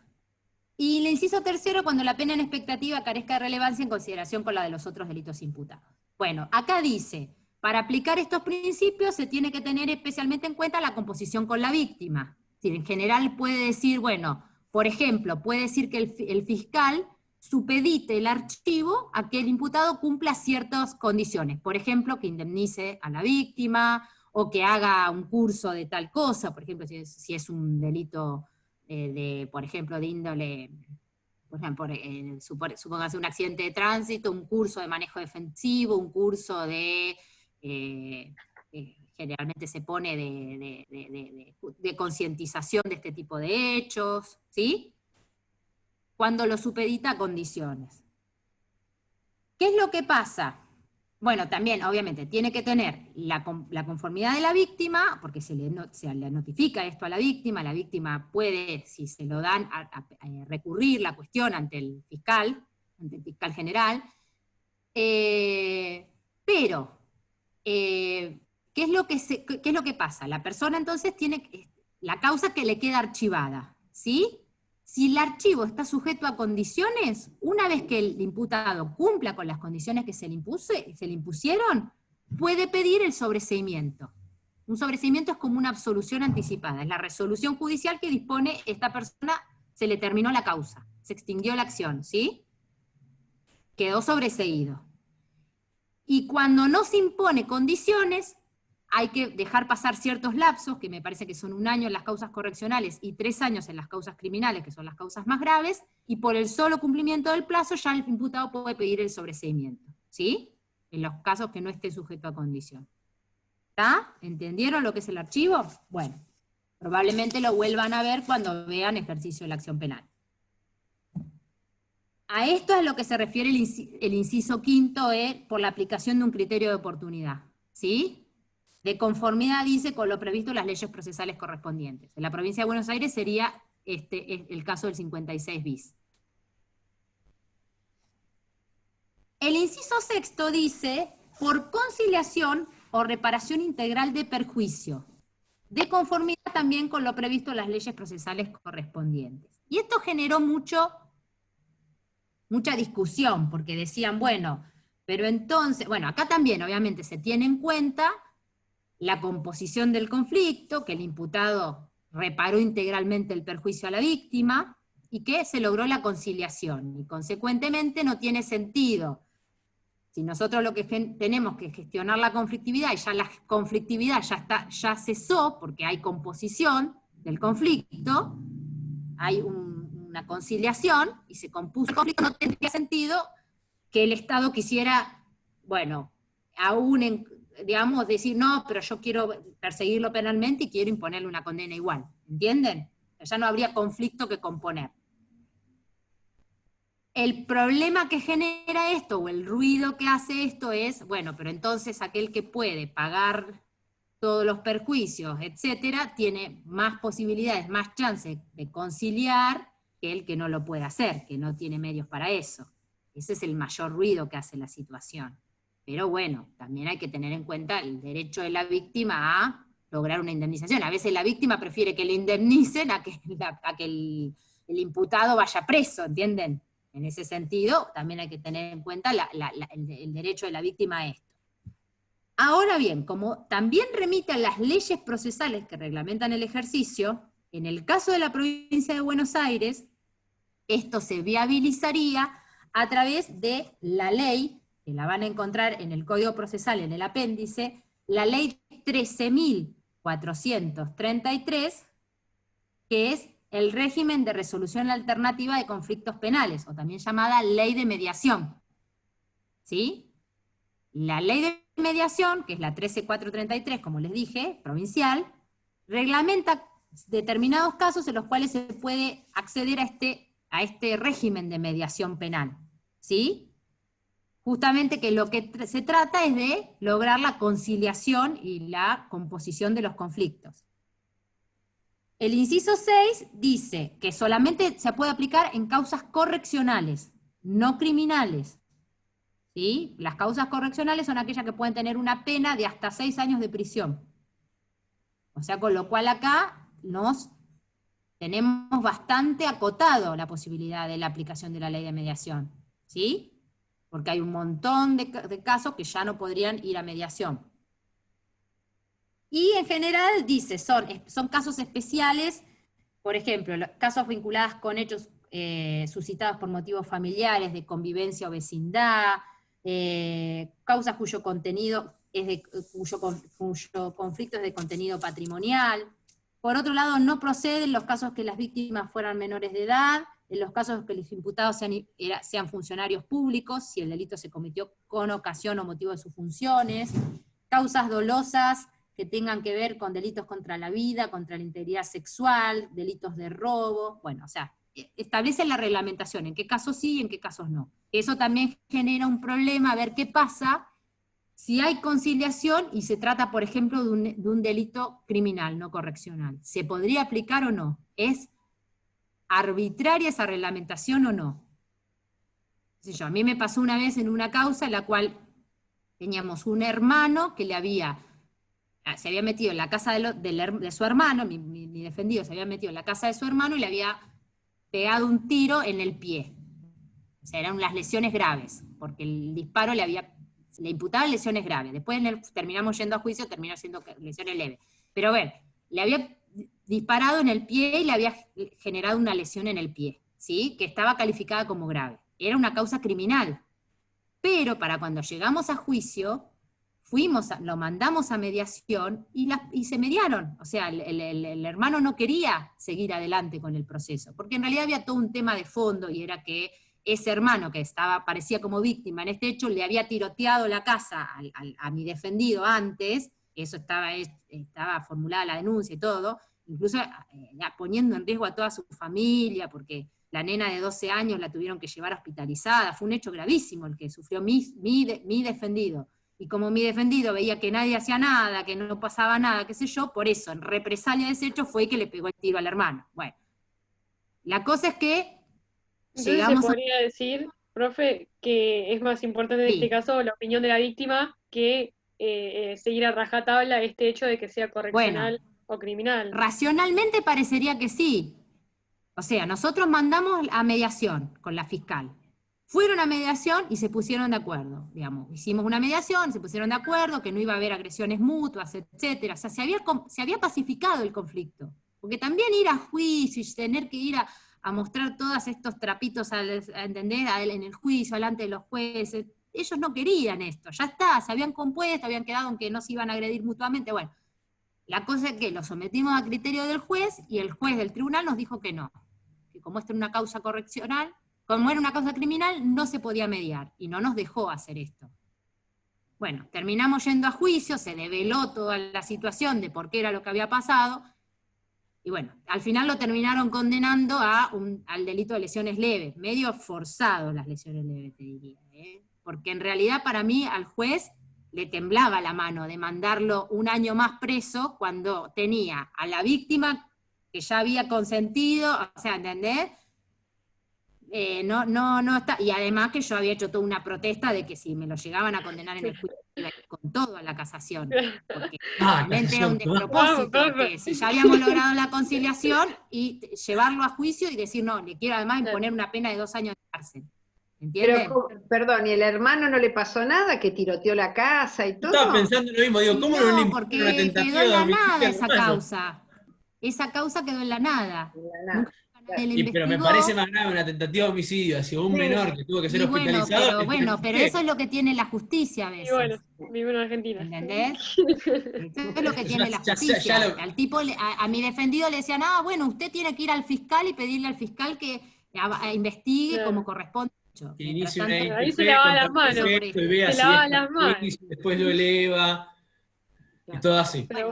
y el inciso tercero, cuando la pena en expectativa carezca de relevancia en consideración con la de los otros delitos imputados. Bueno, acá dice, para aplicar estos principios se tiene que tener especialmente en cuenta la composición con la víctima. Es decir, en general puede decir, bueno, por ejemplo, puede decir que el fiscal supedite el archivo a que el imputado cumpla ciertas condiciones. Por ejemplo, que indemnice a la víctima, o que haga un curso de tal cosa, por ejemplo, si es un delito por ejemplo, de índole, por ejemplo, supóngase un accidente de tránsito, un curso de manejo defensivo, un curso de, generalmente se pone de concientización de este tipo de hechos, ¿sí? Cuando lo supedita a condiciones. ¿Qué es lo que pasa? Bueno, también, obviamente, tiene que tener la conformidad de la víctima, porque se le notifica esto a la víctima puede, si se lo dan, recurrir la cuestión ante el fiscal general, pero, ¿qué es lo que pasa? La persona entonces tiene la causa que le queda archivada, ¿sí? Si el archivo está sujeto a condiciones, una vez que el imputado cumpla con las condiciones que se le impusieron, puede pedir el sobreseimiento. Un sobreseimiento es como una absolución anticipada, es la resolución judicial que dispone esta persona, se le terminó la causa, se extinguió la acción, ¿sí? Quedó sobreseído. Y cuando no se impone condiciones, hay que dejar pasar ciertos lapsos, que me parece que son 1 año en las causas correccionales y 3 años en las causas criminales, que son las causas más graves, y por el solo cumplimiento del plazo ya el imputado puede pedir el sobreseimiento, ¿sí? En los casos que no esté sujeto a condición. ¿Está? ¿Entendieron lo que es el archivo? Bueno, probablemente lo vuelvan a ver cuando vean ejercicio de la acción penal. A esto es a lo que se refiere el inciso quinto, por la aplicación de un criterio de oportunidad, ¿sí? De conformidad, dice, con lo previsto en las leyes procesales correspondientes. En la provincia de Buenos Aires sería el caso del 56 bis. El inciso sexto dice, por conciliación o reparación integral de perjuicio, de conformidad también con lo previsto en las leyes procesales correspondientes. Y esto generó mucha discusión, porque decían, bueno, pero entonces, bueno, acá también obviamente se tiene en cuenta la composición del conflicto, que el imputado reparó integralmente el perjuicio a la víctima, y que se logró la conciliación, y consecuentemente no tiene sentido. Si nosotros lo que tenemos que gestionar la conflictividad, y ya la conflictividad ya cesó, porque hay composición del conflicto, hay una conciliación, y se compuso el conflicto, no tendría sentido que el Estado quisiera, bueno, aún digamos, decir, no, pero yo quiero perseguirlo penalmente y quiero imponerle una condena igual, ¿entienden? Ya no habría conflicto que componer. El problema que genera esto, o el ruido que hace esto es, bueno, pero entonces aquel que puede pagar todos los perjuicios, etcétera, tiene más posibilidades, más chances de conciliar que el que no lo puede hacer, que no tiene medios para eso. Ese es el mayor ruido que hace la situación. Pero bueno, también hay que tener en cuenta el derecho de la víctima a lograr una indemnización. A veces la víctima prefiere que le indemnicen a que el imputado vaya preso, ¿entienden? En ese sentido, también hay que tener en cuenta el derecho de la víctima a esto. Ahora bien, como también remite a las leyes procesales que reglamentan el ejercicio, en el caso de la provincia de Buenos Aires, esto se viabilizaría a través de la ley, que la van a encontrar en el Código Procesal, en el apéndice, la ley 13.433, que es el régimen de resolución alternativa de conflictos penales, o también llamada ley de mediación. ¿Sí? La ley de mediación, que es la 13.433, como les dije, provincial, reglamenta determinados casos en los cuales se puede acceder a este régimen de mediación penal. ¿Sí? Justamente que lo que se trata es de lograr la conciliación y la composición de los conflictos. El inciso 6 dice que solamente se puede aplicar en causas correccionales, no criminales. ¿Sí? Las causas correccionales son aquellas que pueden tener una pena de hasta 6 años de prisión. O sea, con lo cual acá tenemos bastante acotado la posibilidad de la aplicación de la ley de mediación. ¿Sí? Porque hay un montón de casos que ya no podrían ir a mediación. Y en general dice, son casos especiales, por ejemplo, casos vinculados con hechos suscitados por motivos familiares, de convivencia o vecindad, causas cuyo conflicto es de contenido patrimonial. Por otro lado, no proceden los casos que las víctimas fueran menores de edad, en los casos que los imputados sean funcionarios públicos, si el delito se cometió con ocasión o motivo de sus funciones, causas dolosas que tengan que ver con delitos contra la vida, contra la integridad sexual, delitos de robo, bueno, o sea, establece la reglamentación, en qué casos sí y en qué casos no. Eso también genera un problema, a ver qué pasa si hay conciliación y se trata, por ejemplo, de un delito criminal, no correccional. ¿Se podría aplicar o no? ¿Es arbitraria esa reglamentación o no? A mí me pasó una vez en una causa en la cual teníamos un hermano que se había metido en la casa de su hermano, mi defendido se había metido en la casa de su hermano y le había pegado un tiro en el pie. O sea, eran unas lesiones graves, porque el disparo le imputaba lesiones graves. Después terminamos yendo a juicio, terminó siendo lesiones leves. Pero bueno, le había disparado en el pie y le había generado una lesión en el pie, ¿sí? Que estaba calificada como grave. Era una causa criminal. Pero para cuando llegamos a juicio, lo mandamos a mediación y se mediaron. O sea, el hermano no quería seguir adelante con el proceso, porque en realidad había todo un tema de fondo, y era que ese hermano que parecía como víctima en este hecho, le había tiroteado la casa a mi defendido antes, eso estaba formulada la denuncia y todo, incluso poniendo en riesgo a toda su familia, porque la nena de 12 años la tuvieron que llevar hospitalizada. Fue un hecho gravísimo el que sufrió mi defendido. Y como mi defendido veía que nadie hacía nada, que no pasaba nada, qué sé yo, por eso, en represalia de ese hecho, fue que le pegó el tiro al hermano. Bueno, la cosa es que entonces se podría decir, profe, que es más importante en este caso la opinión de la víctima que seguir a rajatabla este hecho de que sea correccional o criminal. Racionalmente parecería que sí. O sea, nosotros mandamos a mediación con la fiscal. Fueron a mediación y se pusieron de acuerdo, digamos. Hicimos una mediación, se pusieron de acuerdo, que no iba a haber agresiones mutuas, etcétera. O sea, se había pacificado el conflicto. Porque también ir a juicio y tener que ir a mostrar todos estos trapitos, ¿entendés? En el juicio, delante de los jueces, ellos no querían esto, ya está, se habían compuesto, habían quedado en que no se iban a agredir mutuamente, bueno. La cosa es que lo sometimos a criterio del juez, y el juez del tribunal nos dijo que no, que como esta era una causa correccional, como era una causa criminal, no se podía mediar, y no nos dejó hacer esto. Bueno, terminamos yendo a juicio, se develó toda la situación de por qué era lo que había pasado, y bueno, al final lo terminaron condenando al delito de lesiones leves, medio forzado las lesiones leves, te diría, porque en realidad para mí al juez le temblaba la mano de mandarlo un año más preso cuando tenía a la víctima que ya había consentido, o sea, ¿entendés? no está, y además que yo había hecho toda una protesta de que si me lo llegaban a condenar en el juicio, iba a ir con todo a la casación, porque realmente era un despropósito, que si ya habíamos logrado la conciliación, y llevarlo a juicio y decir, no, le quiero además imponer una pena de 2 años de cárcel. ¿Entienden? Pero, perdón, ¿y el hermano no le pasó nada? ¿Que tiroteó la casa y todo? Estaba pensando lo mismo, digo, ¿cómo no le porque impone una tentativa quedó en la de nada homicidio esa al uruguayo? causa. Esa causa quedó en la nada. Nada. Nunca nadie la Y, pero me investigó. parece más grave una tentativa de homicidio hacia un Sí. menor que tuvo que ser Y bueno, hospitalizado. pero eso es lo que tiene la justicia a Y bueno, veces. vivo en Argentina. ¿Entendés? Eso es lo que tiene la justicia. Al tipo, a mi defendido le decían, bueno, usted tiene que ir al fiscal y pedirle al fiscal que investigue Claro. como corresponde. Que inicie una Mientras Ahí IPP se lava las contra el manos. prefecto y vea Se si lava es las manos. juicio, después lo eleva, y todo así. Pero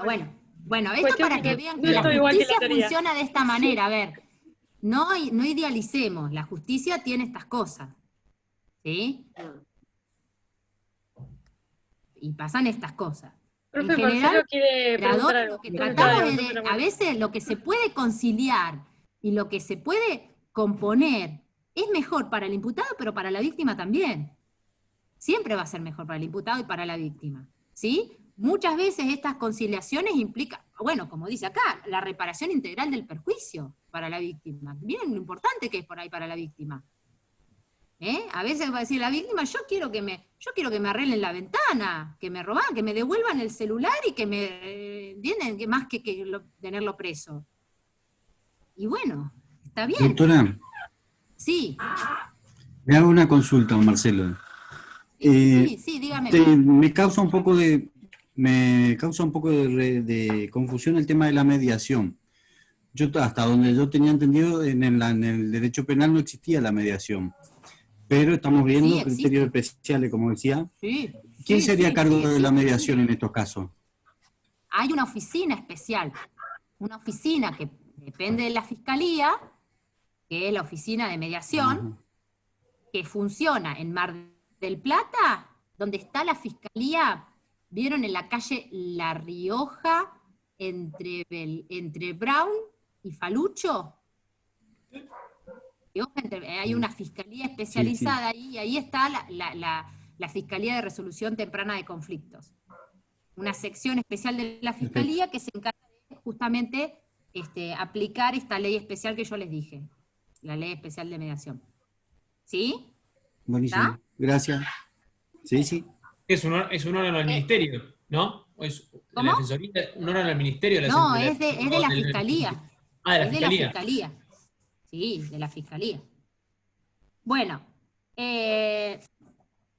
Bueno, esto Cuestión para que que no- vean no que la estoy igual que la justicia teoría. funciona de esta manera. A ver, no idealicemos, la justicia tiene estas cosas. ¿Sí? Y pasan estas cosas. Profe, En general, Marcelo quiere operadores, preguntar algo. lo que Pregunta tratamos algo, es no te lo a veces lo que se puede conciliar y lo que se puede componer es mejor para el imputado, pero para la víctima también. Siempre va a ser mejor para el imputado y para la víctima. ¿Sí? Muchas veces estas conciliaciones implican, bueno, como dice acá, la reparación integral del perjuicio para la víctima. Miren lo importante que es por ahí para la víctima. A veces va a decir la víctima, yo quiero que me arreglen la ventana, que me roban, que me devuelvan el celular y que me, ¿entienden? Que más que tenerlo preso. Y bueno, está bien. Doctora, Sí, le hago una consulta, Marcelo. sí, dígame. Me causa un poco de confusión el tema de la mediación. Yo hasta donde yo tenía entendido, en el derecho penal no existía la mediación, pero estamos viendo Sí, existe. criterios especiales, como decía. Sí, ¿Quién sí, sería a sí, cargo sí, de sí. la mediación en estos casos? Hay una oficina especial, una oficina que depende de la Fiscalía, que es la Oficina de Mediación, Ajá. que funciona en Mar del Plata, donde está la Fiscalía, ¿vieron en la calle La Rioja, entre Brown y Falucho? Hay una fiscalía especializada ahí, y ahí está la Fiscalía de Resolución Temprana de Conflictos. Una sección especial de la Fiscalía que se encarga de justamente aplicar esta ley especial que yo les dije, la Ley Especial de Mediación. ¿Sí? Buenísimo. ¿Está? Gracias. Sí. Es un órgano del ministerio, ¿no? ¿O es ¿Cómo? la defensoría, un órgano del ministerio? No, es de la Fiscalía. Ah, de la Es de la Fiscalía. Fiscalía. Sí, de la Fiscalía. Bueno,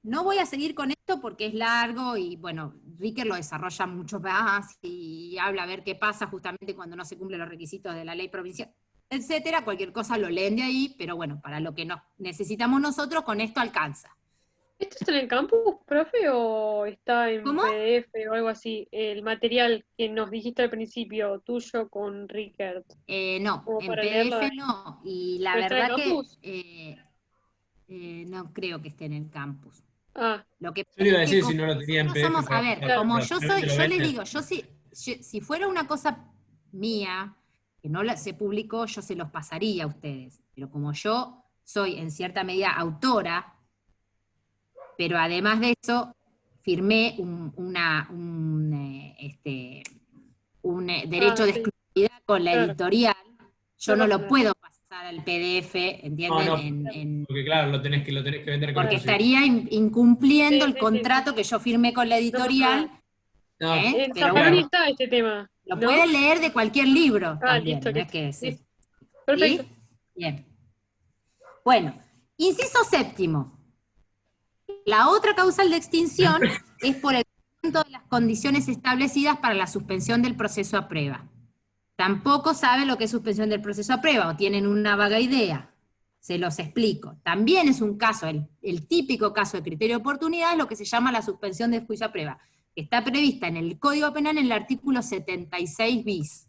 no voy a seguir con esto porque es largo y, bueno, Ricker lo desarrolla mucho más y habla a ver qué pasa justamente cuando no se cumplen los requisitos de la ley provincial, etcétera. Cualquier cosa lo leen de ahí, pero bueno, para lo que necesitamos nosotros, con esto alcanza. ¿Esto está en el campus, profe, o está en ¿Cómo? PDF o algo así? El material que nos dijiste al principio, tuyo con Rickert. No, Como en para leerlo PDF ahí. no. Y la ¿Pero está en el verdad campus? que no creo que esté en el campus. Ah, Lo que Yo le iba a pasa es decir que si no lo como tenía en nosotros PDF. somos, a ver, claro. como yo soy, yo les venden. digo, si fuera una cosa mía, que no se publicó, yo se los pasaría a ustedes. Pero como yo soy en cierta medida autora, pero además de eso, firmé un derecho de sí. exclusividad con la Claro. editorial, yo No no pasa lo nada. puedo pasar al PDF, ¿entienden? No, porque claro, lo tenés que vender con Porque exclusividad. estaría incumpliendo Sí, el sí, contrato que yo firmé con la editorial. No, En Pero Zaffaroni bueno, está este tema, lo ¿no? pueden leer de cualquier libro Ah, también, listo, no es listo. que es. Listo. Perfecto. ¿Sí? Bien. Bueno, inciso séptimo. La otra causal de extinción es por el cumplimiento de las condiciones establecidas para la suspensión del proceso a prueba. Tampoco saben lo que es suspensión del proceso a prueba, o tienen una vaga idea. Se los explico. También es un caso, el típico caso de criterio de oportunidad, es lo que se llama la suspensión del juicio a prueba, que está prevista en el Código Penal en el artículo 76 bis.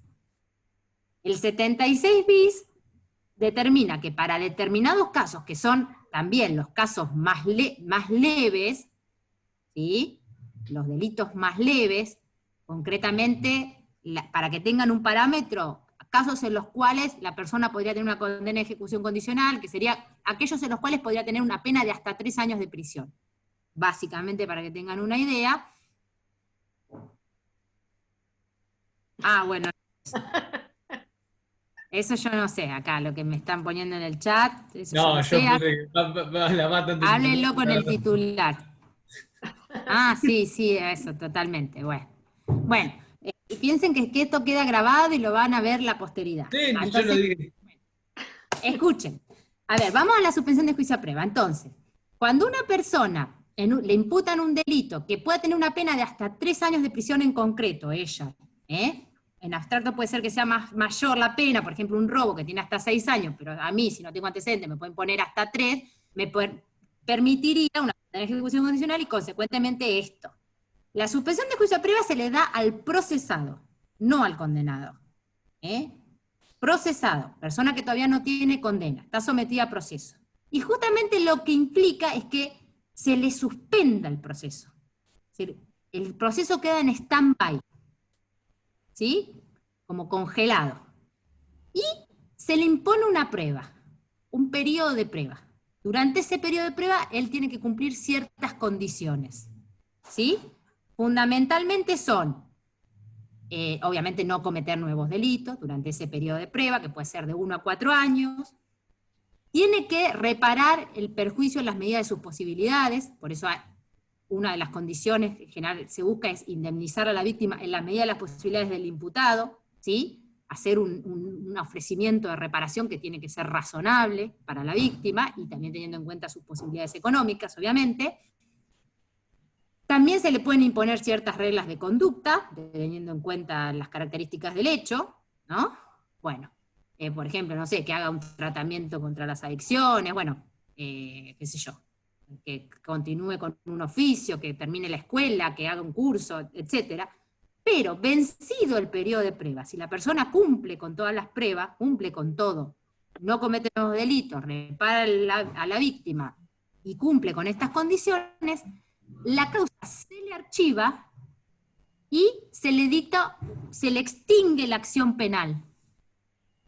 El 76 bis determina que para determinados casos, que son también los casos más leves, ¿sí? Los delitos más leves, concretamente, para que tengan un parámetro, casos en los cuales la persona podría tener una condena de ejecución condicional, que sería aquellos en los cuales podría tener una pena de hasta 3 años de prisión. Básicamente, para que tengan una idea. Ah, bueno. Eso yo no sé, acá, lo que me están poniendo en el chat. Eso No, yo yo no sé. puse la mata antes. Háblenlo con el titular. Ah, sí, eso, totalmente. Bueno, y piensen que esto queda grabado y lo van a ver la posteridad. Sí, yo Entonces, lo dije. escuchen. A ver, vamos a la suspensión de juicio a prueba. Entonces, cuando una persona le imputan un delito que pueda tener una pena de hasta 3 años de prisión en concreto, ella, en abstracto puede ser que sea mayor la pena, por ejemplo, un robo que tiene hasta 6 años, pero a mí, si no tengo antecedentes, me pueden poner hasta 3, me permitiría una condena de ejecución condicional y consecuentemente esto. La suspensión de juicio a prueba se le da al procesado, no al condenado. Procesado, persona que todavía no tiene condena, está sometida a proceso. Y justamente lo que implica es que se le suspenda el proceso. Es decir, el proceso queda en stand-by, ¿sí? Como congelado. Y se le impone una prueba, un periodo de prueba. Durante ese periodo de prueba, él tiene que cumplir ciertas condiciones, ¿sí? Fundamentalmente son, obviamente no cometer nuevos delitos durante ese periodo de prueba, que puede ser de 1 a 4 años. Tiene que reparar el perjuicio en las medidas de sus posibilidades, por eso una de las condiciones que en general se busca es indemnizar a la víctima en la medida de las posibilidades del imputado, ¿sí? Hacer un ofrecimiento de reparación que tiene que ser razonable para la víctima, y también teniendo en cuenta sus posibilidades económicas, obviamente. También se le pueden imponer ciertas reglas de conducta, teniendo en cuenta las características del hecho, ¿no? Bueno, por ejemplo, no sé, que haga un tratamiento contra las adicciones, bueno, qué sé yo, que continúe con un oficio, que termine la escuela, que haga un curso, etcétera. Pero vencido el periodo de prueba, si la persona cumple con todas las pruebas, cumple con todo, no comete nuevos delitos, repara a la víctima y cumple con estas condiciones, la causa se le archiva y se le extingue la acción penal.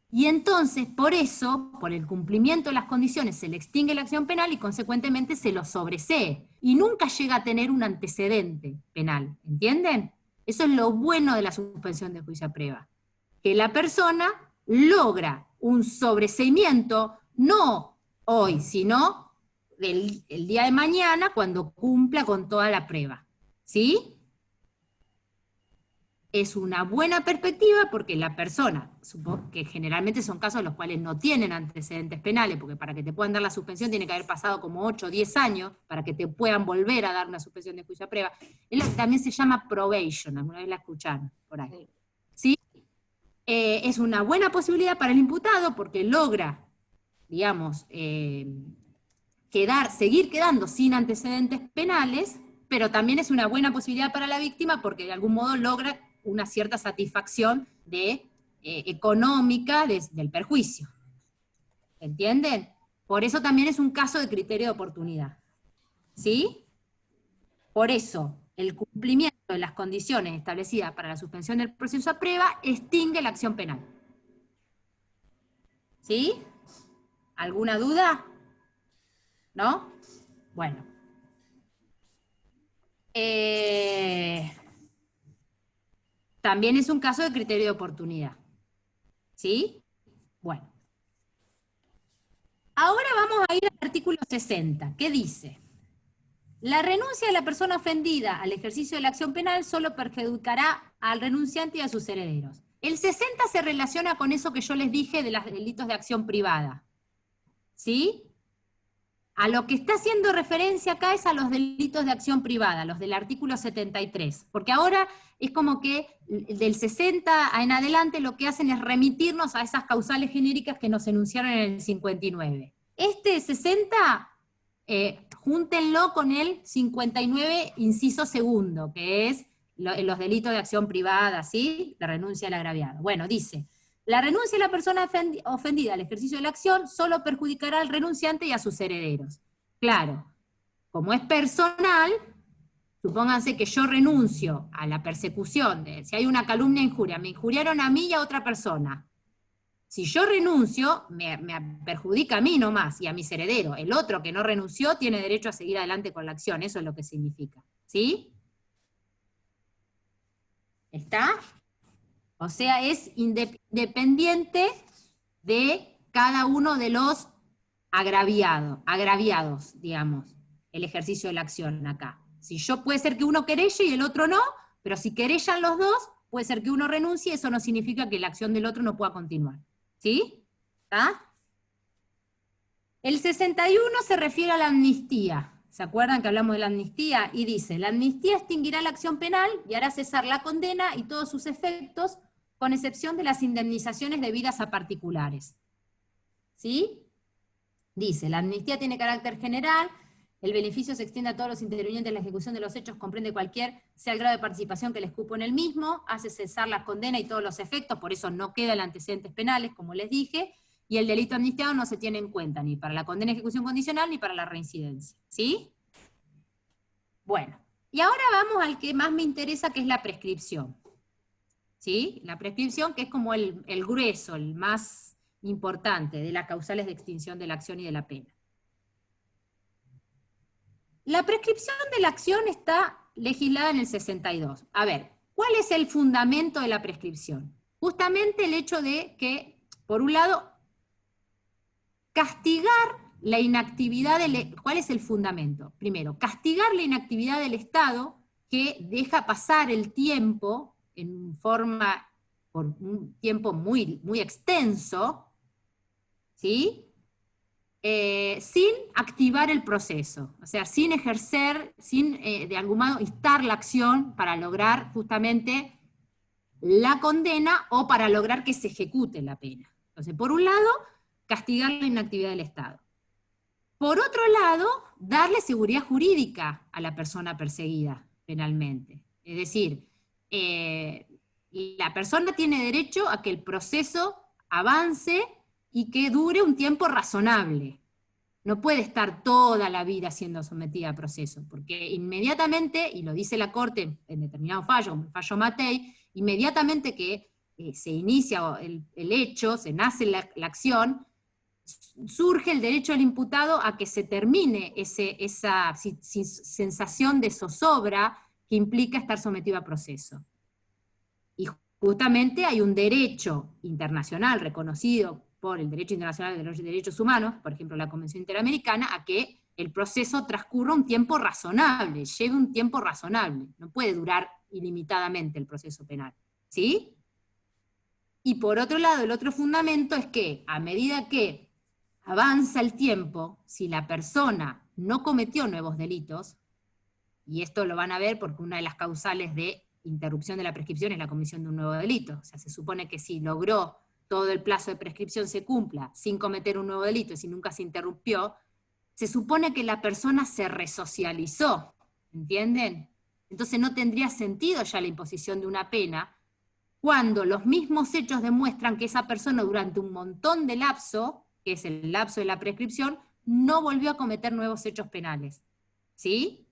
Y entonces, por eso, por el cumplimiento de las condiciones, se le extingue la acción penal y consecuentemente se lo sobresee. Y nunca llega a tener un antecedente penal, ¿entienden? Eso es lo bueno de la suspensión de juicio a prueba. Que la persona logra un sobreseimiento, no hoy, sino el día de mañana, cuando cumpla con toda la prueba. ¿Sí? Es una buena perspectiva porque la persona, supongo que generalmente son casos en los cuales no tienen antecedentes penales, porque para que te puedan dar la suspensión tiene que haber pasado como 8 o 10 años para que te puedan volver a dar una suspensión de juicio a prueba. También se llama probation, alguna vez la escucharon por ahí. ¿Sí? Es una buena posibilidad para el imputado porque logra, digamos, seguir quedando sin antecedentes penales, pero también es una buena posibilidad para la víctima porque de algún modo logra una cierta satisfacción económica del perjuicio. ¿Entienden? Por eso también es un caso de criterio de oportunidad. ¿Sí? Por eso, el cumplimiento de las condiciones establecidas para la suspensión del proceso a prueba extingue la acción penal. ¿Sí? ¿Alguna duda? ¿No? Bueno. También es un caso de criterio de oportunidad. ¿Sí? Bueno. Ahora vamos a ir al artículo 60, que dice: la renuncia de la persona ofendida al ejercicio de la acción penal solo perjudicará al renunciante y a sus herederos. El 60 se relaciona con eso que yo les dije de los delitos de acción privada. ¿Sí? A lo que está haciendo referencia acá es a los delitos de acción privada, los del artículo 73, porque ahora es como que del 60 en adelante lo que hacen es remitirnos a esas causales genéricas que nos enunciaron en el 59. Este 60, júntenlo con el 59 inciso segundo, que es los delitos de acción privada, ¿sí? La renuncia al agraviado. Bueno, dice: la renuncia de la persona ofendida al ejercicio de la acción solo perjudicará al renunciante y a sus herederos. Claro, como es personal, supónganse que yo renuncio a la persecución, si hay una calumnia e injuria, me injuriaron a mí y a otra persona. Si yo renuncio, me perjudica a mí nomás y a mis herederos. El otro que no renunció tiene derecho a seguir adelante con la acción, eso es lo que significa. ¿Sí? ¿Está? O sea, es independiente de cada uno de los agraviados, digamos, el ejercicio de la acción acá. Si yo puede ser que uno querelle y el otro no, pero si querellan los dos, puede ser que uno renuncie, eso no significa que la acción del otro no pueda continuar. ¿Sí? ¿Está? El 61 se refiere a la amnistía. ¿Se acuerdan que hablamos de la amnistía? Y dice, la amnistía extinguirá la acción penal y hará cesar la condena y todos sus efectos, con excepción de las indemnizaciones debidas a particulares. ¿Sí? Dice, la amnistía tiene carácter general, el beneficio se extiende a todos los intervinientes en la ejecución de los hechos, comprende cualquier, sea el grado de participación que les cupo en el mismo, hace cesar la condena y todos los efectos, por eso no quedan antecedentes penales, como les dije, y el delito amnistiado no se tiene en cuenta ni para la condena y ejecución condicional ni para la reincidencia. ¿Sí? Bueno, y ahora vamos al que más me interesa, que es la prescripción. ¿Sí? La prescripción, que es como el grueso, el más importante de las causales de extinción de la acción y de la pena. La prescripción de la acción está legislada en el 62. A ver, ¿cuál es el fundamento de la prescripción? Justamente el hecho de que, por un lado, castigar la inactividad ¿cuál es el fundamento? Primero, castigar la inactividad del Estado que deja pasar el tiempo por un tiempo muy, muy extenso, ¿sí? Sin activar el proceso, o sea, sin ejercer, sin de algún modo instar la acción para lograr justamente la condena o para lograr que se ejecute la pena. Entonces, por un lado, castigar la inactividad del Estado. Por otro lado, darle seguridad jurídica a la persona perseguida penalmente. Es decir, la persona tiene derecho a que el proceso avance y que dure un tiempo razonable. No puede estar toda la vida siendo sometida a proceso, porque inmediatamente, y lo dice la Corte en determinado fallo, como el fallo Matei, inmediatamente que se inicia el hecho, se nace la acción, surge el derecho del imputado a que se termine esa sensación de zozobra que implica estar sometido a proceso. Y justamente hay un derecho internacional reconocido por el derecho internacional de los derechos humanos, por ejemplo la Convención Interamericana, a que el proceso transcurra un tiempo razonable, lleve un tiempo razonable. No puede durar ilimitadamente el proceso penal. ¿Sí? Y por otro lado, el otro fundamento es que a medida que avanza el tiempo, si la persona no cometió nuevos delitos, y esto lo van a ver porque una de las causales de interrupción de la prescripción es la comisión de un nuevo delito. O sea, se supone que si logró todo el plazo de prescripción se cumpla sin cometer un nuevo delito, y si nunca se interrumpió, se supone que la persona se resocializó, ¿entienden? Entonces no tendría sentido ya la imposición de una pena cuando los mismos hechos demuestran que esa persona durante un montón de lapso, que es el lapso de la prescripción, no volvió a cometer nuevos hechos penales. ¿Sí?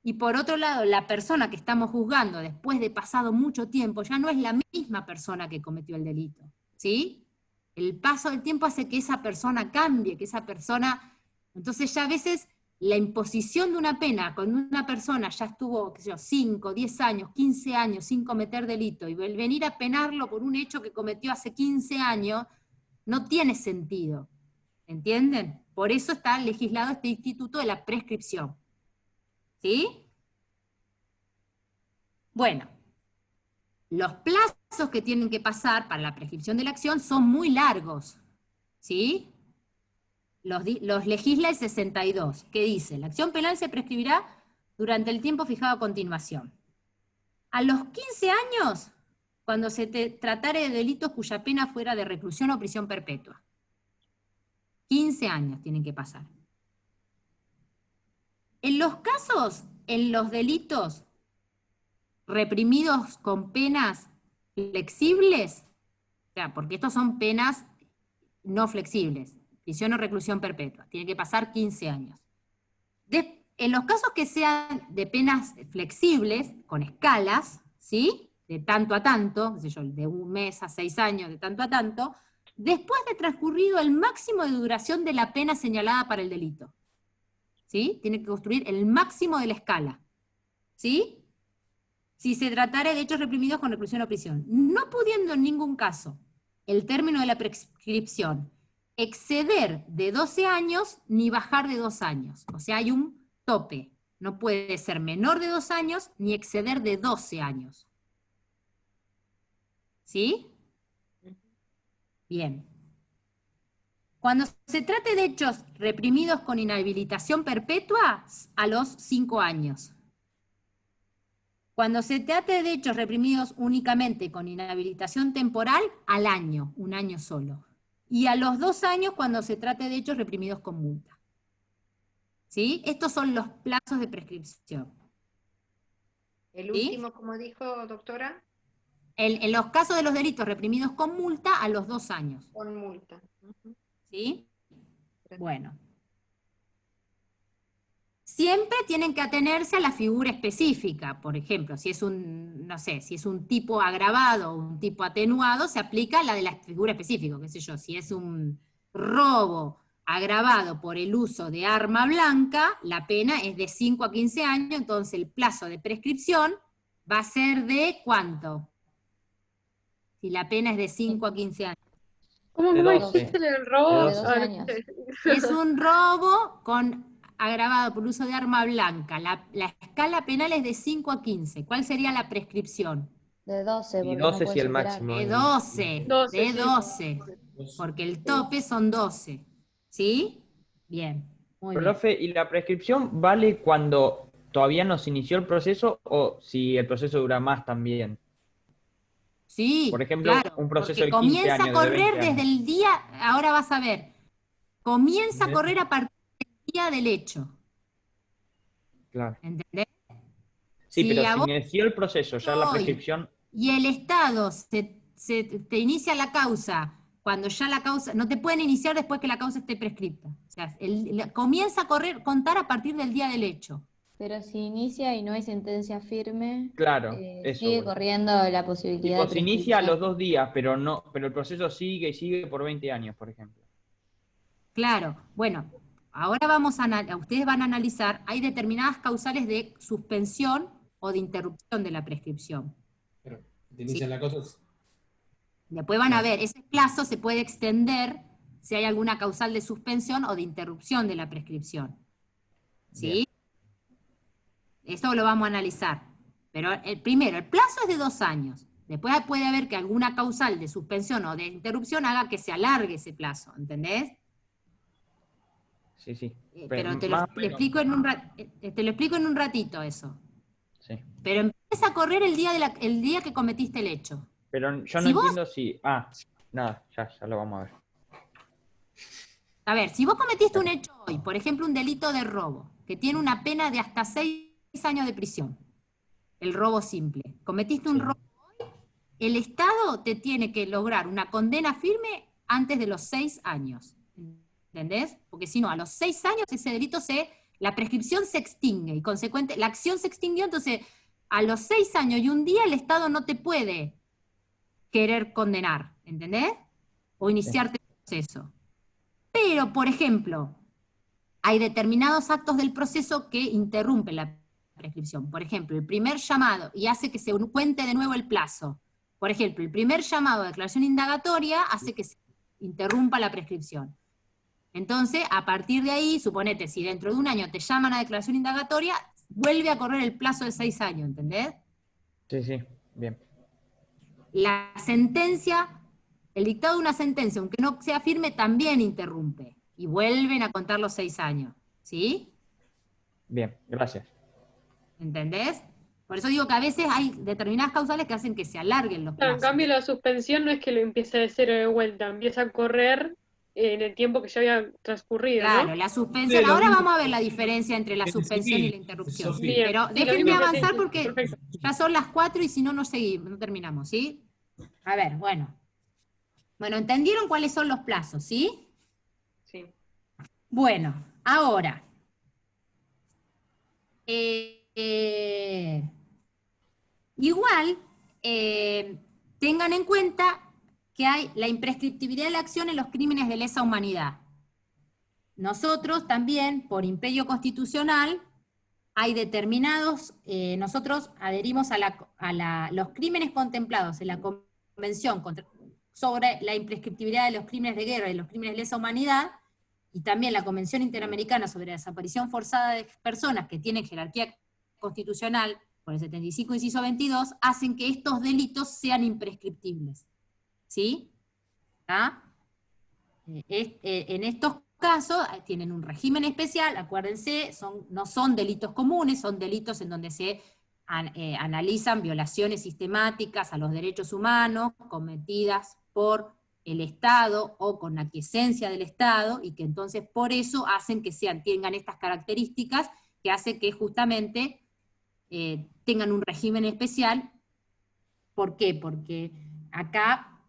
Y por otro lado, la persona que estamos juzgando después de pasado mucho tiempo ya no es la misma persona que cometió el delito. ¿Sí? El paso del tiempo hace que esa persona cambie, que esa persona... Entonces ya a veces la imposición de una pena cuando una persona ya estuvo, qué sé yo, 5, 10 años, 15 años sin cometer delito, y venir a penarlo por un hecho que cometió hace 15 años, no tiene sentido. ¿Entienden? Por eso está legislado este instituto de la prescripción. ¿Sí? Bueno, los plazos que tienen que pasar para la prescripción de la acción son muy largos. ¿Sí? Los legisla el 62, que dice, la acción penal se prescribirá durante el tiempo fijado a continuación. A los 15 años, cuando se tratare de delitos cuya pena fuera de reclusión o prisión perpetua. 15 años tienen que pasar. En los casos, en los delitos reprimidos con penas flexibles, o sea, porque estos son penas no flexibles, prisión o reclusión perpetua, tiene que pasar 15 años. En los casos que sean de penas flexibles, con escalas, ¿sí? De tanto a tanto, qué sé yo, de un mes a 6 años, de tanto a tanto, después de transcurrido el máximo de duración de la pena señalada para el delito. ¿Sí? Tiene que construir el máximo de la escala. ¿Sí? Si se tratara de hechos reprimidos con reclusión o prisión. No pudiendo en ningún caso el término de la prescripción exceder de 12 años ni bajar de 2 años. O sea, hay un tope. No puede ser menor de 2 años ni exceder de 12 años. ¿Sí? Bien. Cuando se trate de hechos reprimidos con inhabilitación perpetua, a los 5 años. Cuando se trate de hechos reprimidos únicamente con inhabilitación temporal, al año, 1 año solo. Y a los 2 años cuando se trate de hechos reprimidos con multa. ¿Sí? Estos son los plazos de prescripción. El último, como dijo doctora, En los casos de los delitos reprimidos con multa, a los 2 años. con multa. Ujú. ¿Sí? Bueno. Siempre tienen que atenerse a la figura específica. Por ejemplo, si es un, no sé, si es un tipo agravado o un tipo atenuado, se aplica la de la figura específica, qué sé yo. Si es un robo agravado por el uso de arma blanca, la pena es de 5 a 15 años, entonces el plazo de prescripción va a ser de ¿cuánto? Si la pena es de 5 a 15 años. ¿Cómo De dijiste el robo? De 12 Ah, no años. sé. Es un robo agravado por uso de arma blanca. La escala penal es de 5 a 15. ¿Cuál sería la prescripción? De 12, Y porque 12 no si puede el superar. máximo. De 12. 12, De sí. 12. Porque el tope son 12. ¿Sí? Bien. Muy bien. Profe, ¿y la prescripción vale cuando todavía no se inició el proceso o si el proceso dura más también? Sí, Por ejemplo, claro. un proceso Porque de 15 comienza a años, de 20 correr desde años. el día, ahora vas a ver, comienza a Bien. correr a partir del día del hecho. Claro. ¿Entendés? Sí, Si pero a si vos inició el proceso, ya la hoy prescripción, y el Estado te inicia la causa, cuando ya la causa, no te pueden iniciar después que la causa esté prescripta. O sea, comienza a contar a partir del día del hecho. Pero si inicia y no hay sentencia firme, claro, eso. sigue Bueno. corriendo la posibilidad Tipo, de se inicia a los prescripción. 2 días, pero no, pero el proceso sigue y sigue por 20 años, por ejemplo. Claro, bueno, ahora vamos ustedes van a analizar, hay determinadas causales de suspensión o de interrupción de la prescripción. Pero te inician la cosa. Después van a ver, ese plazo se puede extender si hay alguna causal de suspensión o de interrupción de la prescripción. ¿Sí? Eso lo vamos a analizar. Pero primero, el plazo es de 2 años. Después puede haber que alguna causal de suspensión o de interrupción haga que se alargue ese plazo, ¿entendés? Sí, sí. Pero te lo más o menos. explico te lo explico en un ratito eso. Sí. Pero empieza a correr el día que cometiste el hecho. Pero yo no Si vos- entiendo si. Ah, nada, ya lo vamos a ver. A ver, si vos cometiste un hecho hoy, por ejemplo, un delito de robo, que tiene una pena de hasta 6 años de prisión, el robo simple. Cometiste un robo hoy, el Estado te tiene que lograr una condena firme antes de los 6 años. ¿Entendés? Porque si no, a los 6 años ese delito la prescripción se extingue y consecuente, la acción se extinguió, entonces a los 6 años y un día el Estado no te puede querer condenar, ¿entendés? O iniciarte el proceso. Pero, por ejemplo, hay determinados actos del proceso que interrumpen la prescripción. Por ejemplo, el primer llamado, y hace que se cuente de nuevo el plazo. Por ejemplo, el primer llamado a declaración indagatoria hace que se interrumpa la prescripción. Entonces, a partir de ahí, suponete, si dentro de 1 año te llaman a declaración indagatoria, vuelve a correr el plazo de 6 años, ¿entendés? Sí, sí, bien. La sentencia, el dictado de una sentencia, aunque no sea firme, también interrumpe. Y vuelven a contar los 6 años. ¿Sí? Bien, gracias. ¿Entendés? Por eso digo que a veces hay determinadas causales que hacen que se alarguen los Claro, en plazos. cambio la suspensión no es que lo empiece de cero de vuelta, empieza a correr en el tiempo que ya había transcurrido, Claro, ¿no? la suspensión. Sí, lo Ahora mismo vamos a ver la diferencia entre la que suspensión y la Sofi, interrupción. Sofi. Bien, Pero sí, lo déjenme mismo que avanzar sí, porque perfecto. ya son las 4 y si no, no seguimos, no terminamos, ¿sí? A ver, bueno. Bueno, ¿entendieron cuáles son los plazos, sí? Sí. Bueno, ahora. Igual, tengan en cuenta que hay la imprescriptibilidad de la acción en los crímenes de lesa humanidad. Nosotros también, por imperio constitucional, hay determinados, nosotros adherimos a los crímenes contemplados en la Convención sobre la imprescriptibilidad de los crímenes de guerra y los crímenes de lesa humanidad, y también la Convención Interamericana sobre la desaparición forzada de personas que tienen jerarquía constitucional, por el 75 inciso 22, hacen que estos delitos sean imprescriptibles. ¿Sí? ¿Ah? En estos casos tienen un régimen especial, acuérdense, no son delitos comunes, son delitos en donde se analizan violaciones sistemáticas a los derechos humanos cometidas por el Estado o con aquiescencia del Estado, y que entonces por eso hacen que tengan estas características que hace que justamente tengan un régimen especial. ¿Por qué? Porque acá,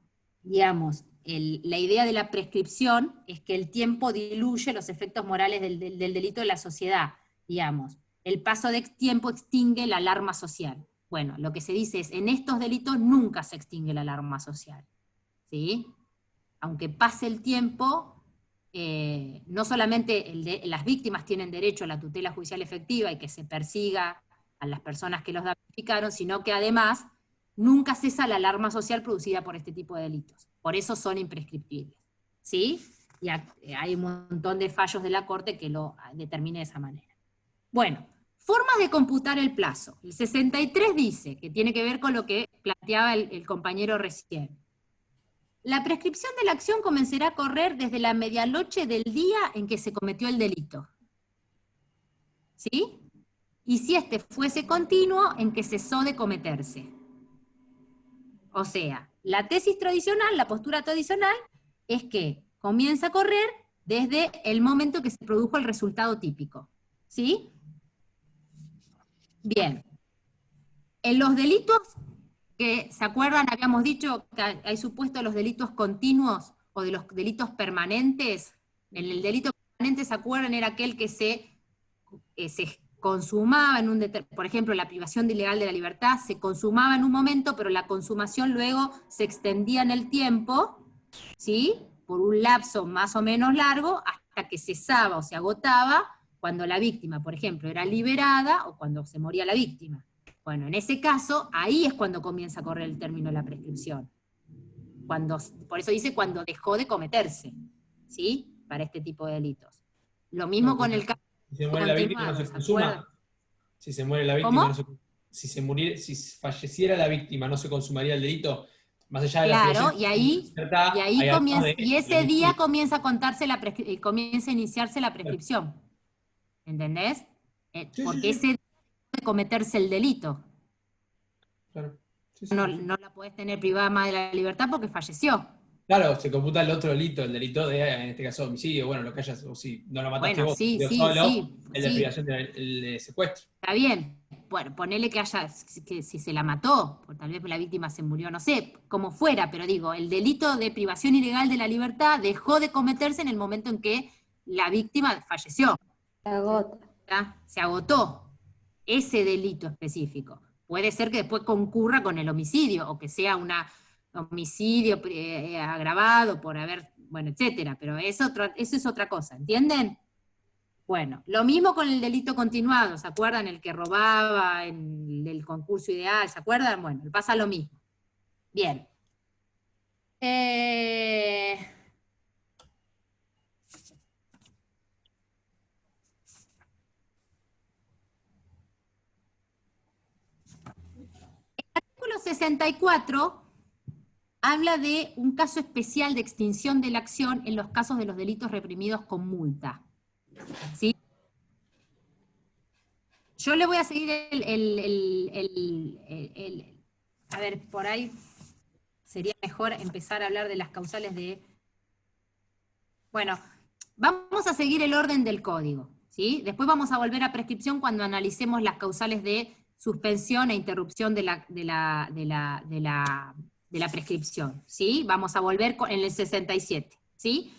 digamos, la idea de la prescripción es que el tiempo diluye los efectos morales del delito en la sociedad, digamos. El paso de tiempo extingue la alarma social. Bueno, lo que se dice es, en estos delitos nunca se extingue la alarma social, ¿sí? Aunque pase el tiempo, no solamente las víctimas tienen derecho a la tutela judicial efectiva y que se persiga a las personas que los damnificaron, sino que además nunca cesa la alarma social producida por este tipo de delitos. Por eso son imprescriptibles, ¿sí? Y hay un montón de fallos de la Corte que lo determina de esa manera. Bueno, formas de computar el plazo. El 63 dice, que tiene que ver con lo que planteaba el compañero recién. La prescripción de la acción comenzará a correr desde la medianoche del día en que se cometió el delito. ¿Sí? Y si este fuese continuo, en que cesó de cometerse. O sea, la tesis tradicional, la postura tradicional, es que comienza a correr desde el momento que se produjo el resultado típico. ¿Sí? Bien. En los delitos que, ¿se acuerdan? Habíamos dicho que hay supuesto los delitos continuos o de los delitos permanentes. En el delito permanente, ¿se acuerdan? Era aquel que se consumaba en por ejemplo, la privación ilegal de la libertad, se consumaba en un momento, pero la consumación luego se extendía en el tiempo, ¿sí? Por un lapso más o menos largo, hasta que cesaba o se agotaba cuando la víctima, por ejemplo, era liberada o cuando se moría la víctima. Bueno, en ese caso, ahí es cuando comienza a correr el término de la prescripción. Por eso dice cuando dejó de cometerse, ¿sí? Para este tipo de delitos. Lo mismo con el caso. Si se muere la víctima no se consuma. Si se muere la víctima, si falleciera la víctima, no se consumaría el delito, más allá de claro, y ahí comienza, y ese día comienza a contarse comienza a iniciarse la prescripción. ¿Entendés? Porque ese día de cometerse el delito. Claro. No la podés tener privada más de la libertad porque falleció. Claro, se computa el otro delito, el delito de, en este caso, homicidio, bueno, lo que hayas, o si no lo mataste vos, el de privación, el de secuestro. Está bien, bueno, ponele que si se la mató, o tal vez la víctima se murió, no sé, como fuera, pero digo, el delito de privación ilegal de la libertad dejó de cometerse en el momento en que la víctima falleció. Se agota. ¿Tá? Se agotó ese delito específico. Puede ser que después concurra con el homicidio, o que sea un homicidio agravado por haber, bueno, etcétera, pero eso es otra cosa, ¿entienden? Bueno, lo mismo con el delito continuado, ¿se acuerdan? El que robaba en el concurso ideal, ¿se acuerdan? Bueno, pasa lo mismo. Bien. El artículo 64 habla de un caso especial de extinción de la acción en los casos de los delitos reprimidos con multa. ¿Sí? Yo le voy a seguir a ver, por ahí sería mejor empezar a hablar de las causales de... Bueno, vamos a seguir el orden del código, ¿sí? Después vamos a volver a prescripción cuando analicemos las causales de suspensión e interrupción de la prescripción, ¿sí? Vamos a volver en el 67, ¿sí?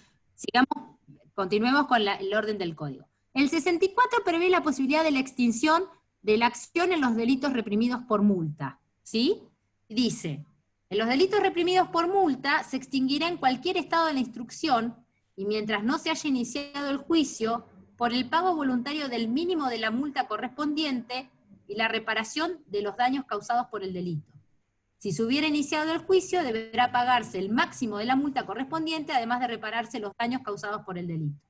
Continuemos con el orden del código. El 64 prevé la posibilidad de la extinción de la acción en los delitos reprimidos por multa, ¿sí? Dice, En los delitos reprimidos por multa se extinguirá en cualquier estado de la instrucción y mientras no se haya iniciado el juicio, por el pago voluntario del mínimo de la multa correspondiente y la reparación de los daños causados por el delito. Si se hubiera iniciado el juicio, deberá pagarse el máximo de la multa correspondiente, además de repararse los daños causados por el delito.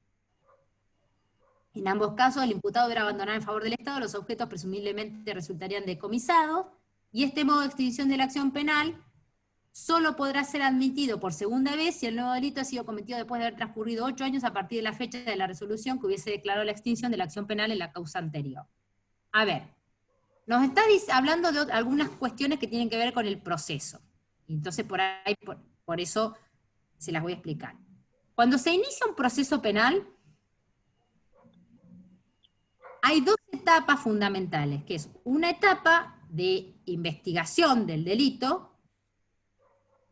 En ambos casos, el imputado deberá abandonar en favor del Estado los objetos presumiblemente resultarían decomisados, y este modo de extinción de la acción penal solo podrá ser admitido por segunda vez si el nuevo delito ha sido cometido después de haber transcurrido 8 años a partir de la fecha de la resolución que hubiese declarado la extinción de la acción penal en la causa anterior. A ver, nos está hablando de algunas cuestiones que tienen que ver con el proceso. Entonces, por eso se las voy a explicar. Cuando se inicia un proceso penal, hay dos etapas fundamentales, que es una etapa de investigación del delito,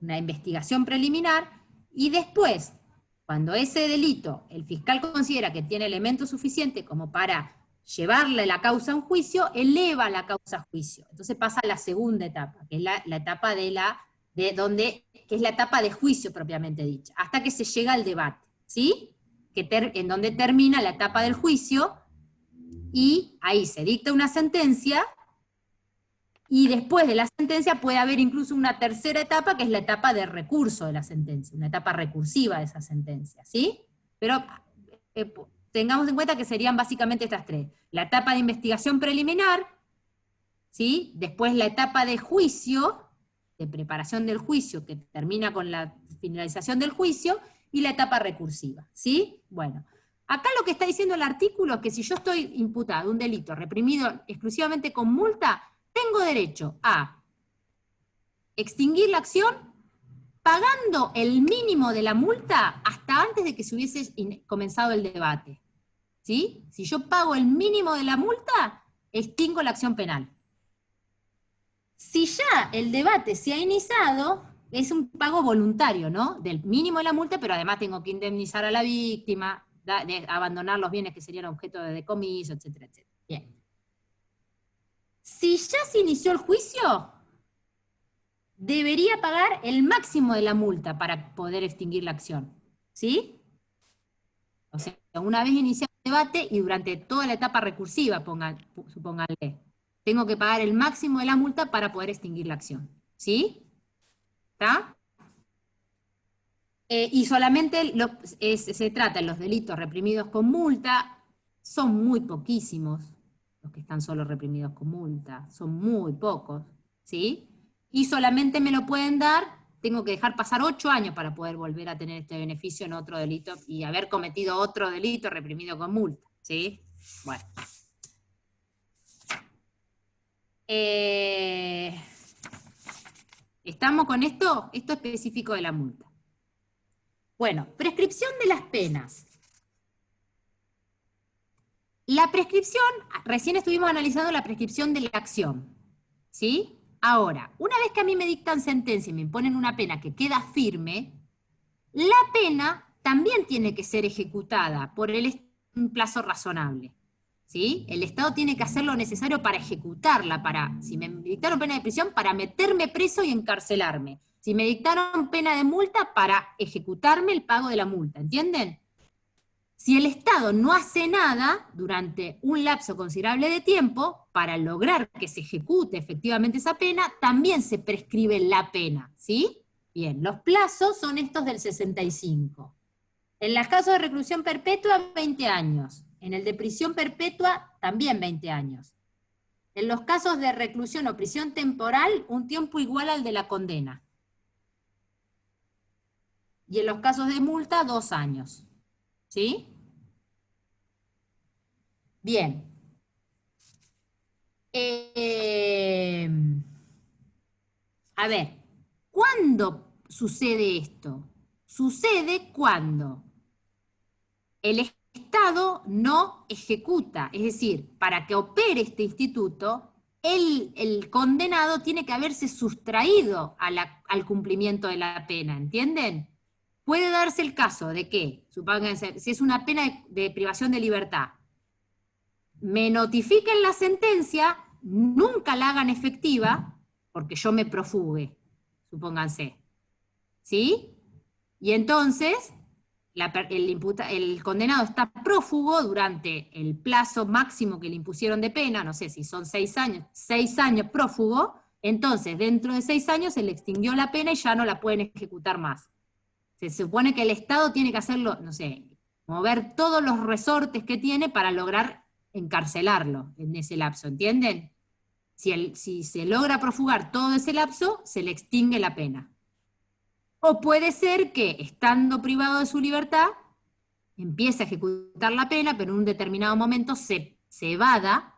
una investigación preliminar, y después, cuando ese delito, el fiscal considera que tiene elementos suficientes como para llevarle la causa a un juicio, eleva la causa a juicio. Entonces pasa a la segunda etapa, que es la etapa que es la etapa de juicio propiamente dicha, hasta que se llega al debate, ¿sí? En donde termina la etapa del juicio, y ahí se dicta una sentencia, y después de la sentencia puede haber incluso una tercera etapa, que es la etapa de recurso de la sentencia, una etapa recursiva de esa sentencia, ¿sí? Pero tengamos en cuenta que serían básicamente estas tres. La etapa de investigación preliminar, ¿sí? Después la etapa de juicio, de preparación del juicio, que termina con la finalización del juicio, y la etapa recursiva, ¿sí? Bueno, acá lo que está diciendo el artículo es que si yo estoy imputado de un delito reprimido exclusivamente con multa, tengo derecho a extinguir la acción pagando el mínimo de la multa hasta antes de que se hubiese comenzado el debate. ¿Sí? Si yo pago el mínimo de la multa, extingo la acción penal. Si ya el debate se ha iniciado, es un pago voluntario, ¿no? Del mínimo de la multa, pero además tengo que indemnizar a la víctima, abandonar los bienes que serían objeto de decomiso, etcétera, etcétera. Bien. Si ya se inició el juicio, debería pagar el máximo de la multa para poder extinguir la acción. ¿Sí? O sea, una vez iniciado el debate y durante toda la etapa recursiva, supónganle, tengo que pagar el máximo de la multa para poder extinguir la acción. ¿Sí? ¿Está? Y solamente se trata de los delitos reprimidos con multa, son muy poquísimos los que están solo reprimidos con multa, son muy pocos, ¿sí? Y solamente me lo pueden dar, tengo que dejar pasar 8 años para poder volver a tener este beneficio en otro delito y haber cometido otro delito reprimido con multa, ¿sí? Bueno. ¿Estamos con esto? Esto es específico de la multa. Bueno, prescripción de las penas. La prescripción, recién estuvimos analizando la prescripción de la acción, ¿sí? Ahora, una vez que a mí me dictan sentencia y me imponen una pena que queda firme, la pena también tiene que ser ejecutada por un plazo razonable, ¿sí? El Estado tiene que hacer lo necesario para ejecutarla, si me dictaron pena de prisión, para meterme preso y encarcelarme. Si me dictaron pena de multa, para ejecutarme el pago de la multa, ¿entienden? Si el Estado no hace nada durante un lapso considerable de tiempo para lograr que se ejecute efectivamente esa pena, también se prescribe la pena, ¿sí? Bien, los plazos son estos del 65. En los casos de reclusión perpetua, 20 años. En el de prisión perpetua, también 20 años. En los casos de reclusión o prisión temporal, un tiempo igual al de la condena. Y en los casos de multa, 2 años. ¿Sí? Bien. A ver, ¿cuándo sucede esto? Sucede cuando el Estado no ejecuta, es decir, para que opere este instituto, el condenado tiene que haberse sustraído al cumplimiento de la pena, ¿entienden? Puede darse el caso de que, supónganse, si es una pena de privación de libertad, me notifiquen la sentencia, nunca la hagan efectiva, porque yo me profugue. supónganse. ¿Sí? Y entonces, el condenado está prófugo durante el plazo máximo que le impusieron de pena, no sé si son 6 años prófugo, entonces dentro de 6 años se le extinguió la pena y ya no la pueden ejecutar más. Se supone que el Estado tiene que hacerlo, no sé, mover todos los resortes que tiene para lograr encarcelarlo en ese lapso, ¿entienden? Si se logra prófugar todo ese lapso, se le extingue la pena. O puede ser que, estando privado de su libertad, empiece a ejecutar la pena, pero en un determinado momento se evada,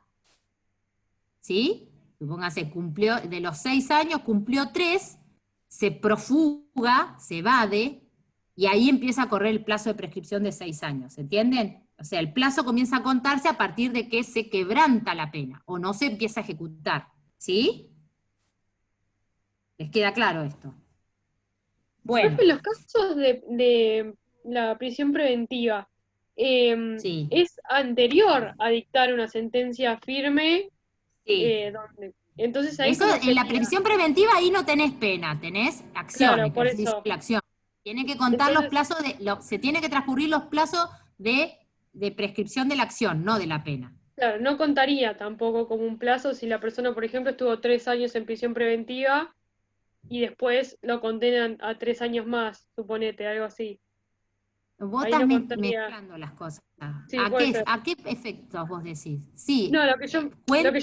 ¿sí? Supóngase, cumplió, de los 6 años, cumplió 3, se profuga, se evade, y ahí empieza a correr el plazo de prescripción de 6 años, ¿entienden? O sea, el plazo comienza a contarse a partir de que se quebranta la pena, o no se empieza a ejecutar, ¿sí? ¿Les queda claro esto? Bueno. Profe, en los casos de la prisión preventiva, Sí. ¿es anterior a dictar una sentencia firme? Sí. Entonces ahí Eso, ¿cómo en la sería? prisión preventiva ahí no tenés pena, tenés acción, Claro, por ejercicio eso. de la acción. Tiene que contar los Entonces, plazos, se tiene que transcurrir los plazos de prescripción de la acción, no de la pena. claro, no contaría tampoco como un plazo si la persona, por ejemplo, estuvo 3 años en prisión preventiva y después lo condenan a 3 años más, suponete, algo así. Vos Ahí estás no contaría. mezclando las cosas. Sí, puede ser. ¿A qué efectos vos decís? Sí, No, lo que yo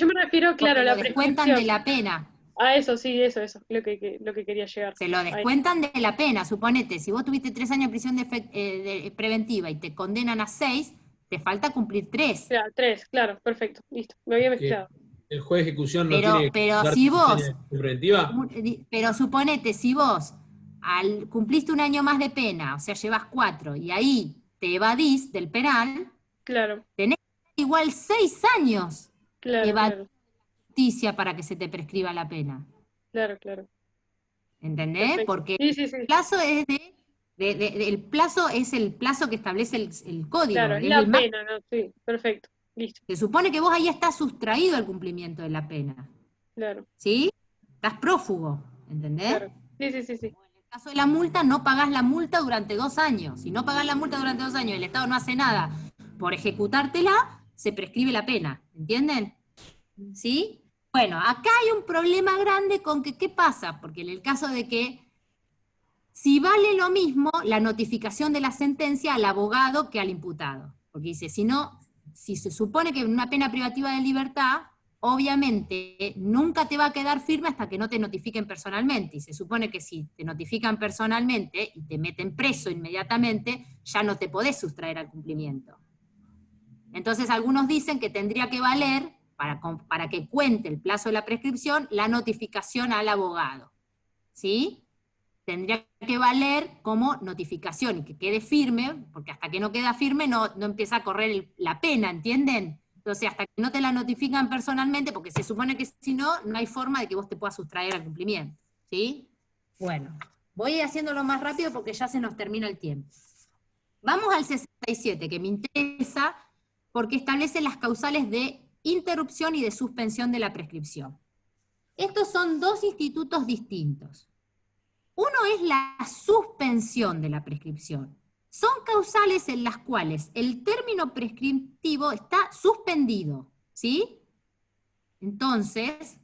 me refiero, claro, porque a lo la descuentan de prescripción. la pena. A eso, sí, eso, lo que quería llegar. Se lo Ahí. descuentan de la pena, suponete, si vos tuviste 3 años de prisión preventiva y te condenan a 6, te falta cumplir 3. Claro, 3, claro, perfecto, listo, me había Que mezclado. el juez de ejecución no tiene que Pero dar si 3 años vos, de prisión preventiva. pero suponete, si vos cumpliste un año más de pena, o sea, llevas 4, y ahí te evadís del penal, Claro, tenés igual 6 años claro, evadir claro, justicia para que se te prescriba la pena. claro. ¿Entendés? Perfecto. Porque Sí, sí, el sí. plazo es el plazo es el plazo que establece el código, Claro, es es la el máximo. pena, ¿no? Sí, perfecto. Listo, Se supone que vos ahí estás sustraído al cumplimiento de la pena, claro, ¿sí? Estás prófugo, ¿entendés? claro. Sí, sí, sí, sí. En el caso de la multa, no pagás la multa durante 2 años. Si no pagás la multa durante 2 años y el Estado no hace nada por ejecutártela, se prescribe la pena, ¿entienden? ¿Sí? Bueno, acá hay un problema grande con que, ¿qué pasa? Porque en el caso de que si vale lo mismo la notificación de la sentencia al abogado que al imputado. Porque dice, si se supone que una pena privativa de libertad, obviamente nunca te va a quedar firme hasta que no te notifiquen personalmente. Y se supone que si te notifican personalmente y te meten preso inmediatamente, ya no te podés sustraer al cumplimiento. Entonces algunos dicen que tendría que valer, para que cuente el plazo de la prescripción, la notificación al abogado. ¿Sí? Tendría que valer como notificación y que quede firme, porque hasta que no queda firme no empieza a correr la pena, ¿entienden? Entonces, hasta que no te la notifican personalmente, porque se supone que si no, no hay forma de que vos te puedas sustraer al cumplimiento, ¿sí? Bueno, voy haciéndolo más rápido porque ya se nos termina el tiempo. Vamos al 67, que me interesa, porque establece las causales de interrupción y de suspensión de la prescripción. Estos son 2 institutos distintos. Uno es la suspensión de la prescripción. Son causales en las cuales el término prescriptivo está suspendido, ¿sí? Entonces,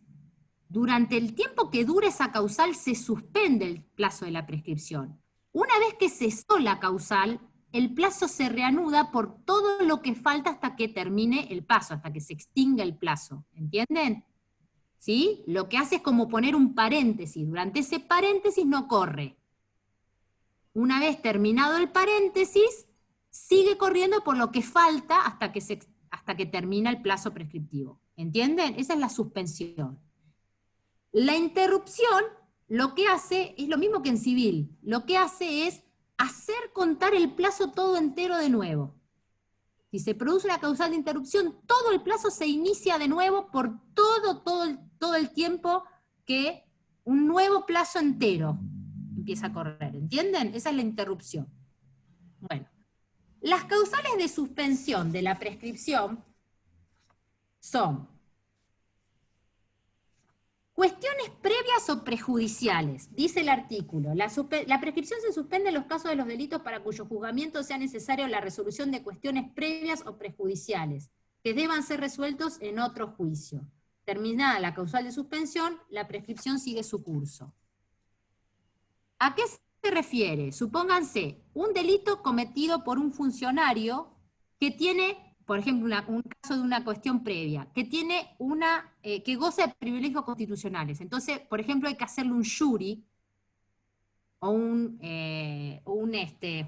durante el tiempo que dure esa causal se suspende el plazo de la prescripción. Una vez que cesó la causal, el plazo se reanuda por todo lo que falta hasta que termine el plazo, hasta que se extinga el plazo, ¿entienden? ¿Sí? Lo que hace es como poner un paréntesis, durante ese paréntesis no corre. Una vez terminado el paréntesis, sigue corriendo por lo que falta hasta que termina el plazo prescriptivo. ¿Entienden? Esa es la suspensión. La interrupción lo que hace es lo mismo que en civil, lo que hace es hacer contar el plazo todo entero de nuevo. Si se produce una causal de interrupción, todo el plazo se inicia de nuevo por todo el tiempo que un nuevo plazo entero empieza a correr, ¿entienden? Esa es la interrupción. Bueno, las causales de suspensión de la prescripción son Cuestiones previas o prejudiciales. Dice el artículo, la prescripción se suspende en los casos de los delitos para cuyo juzgamiento sea necesario la resolución de cuestiones previas o prejudiciales, que deban ser resueltos en otro juicio. Terminada la causal de suspensión, la prescripción sigue su curso. ¿A qué se refiere? Supónganse un delito cometido por un funcionario que tiene, por ejemplo, un caso de una cuestión previa, que tiene que goza de privilegios constitucionales. Entonces, por ejemplo, hay que hacerle un jury o un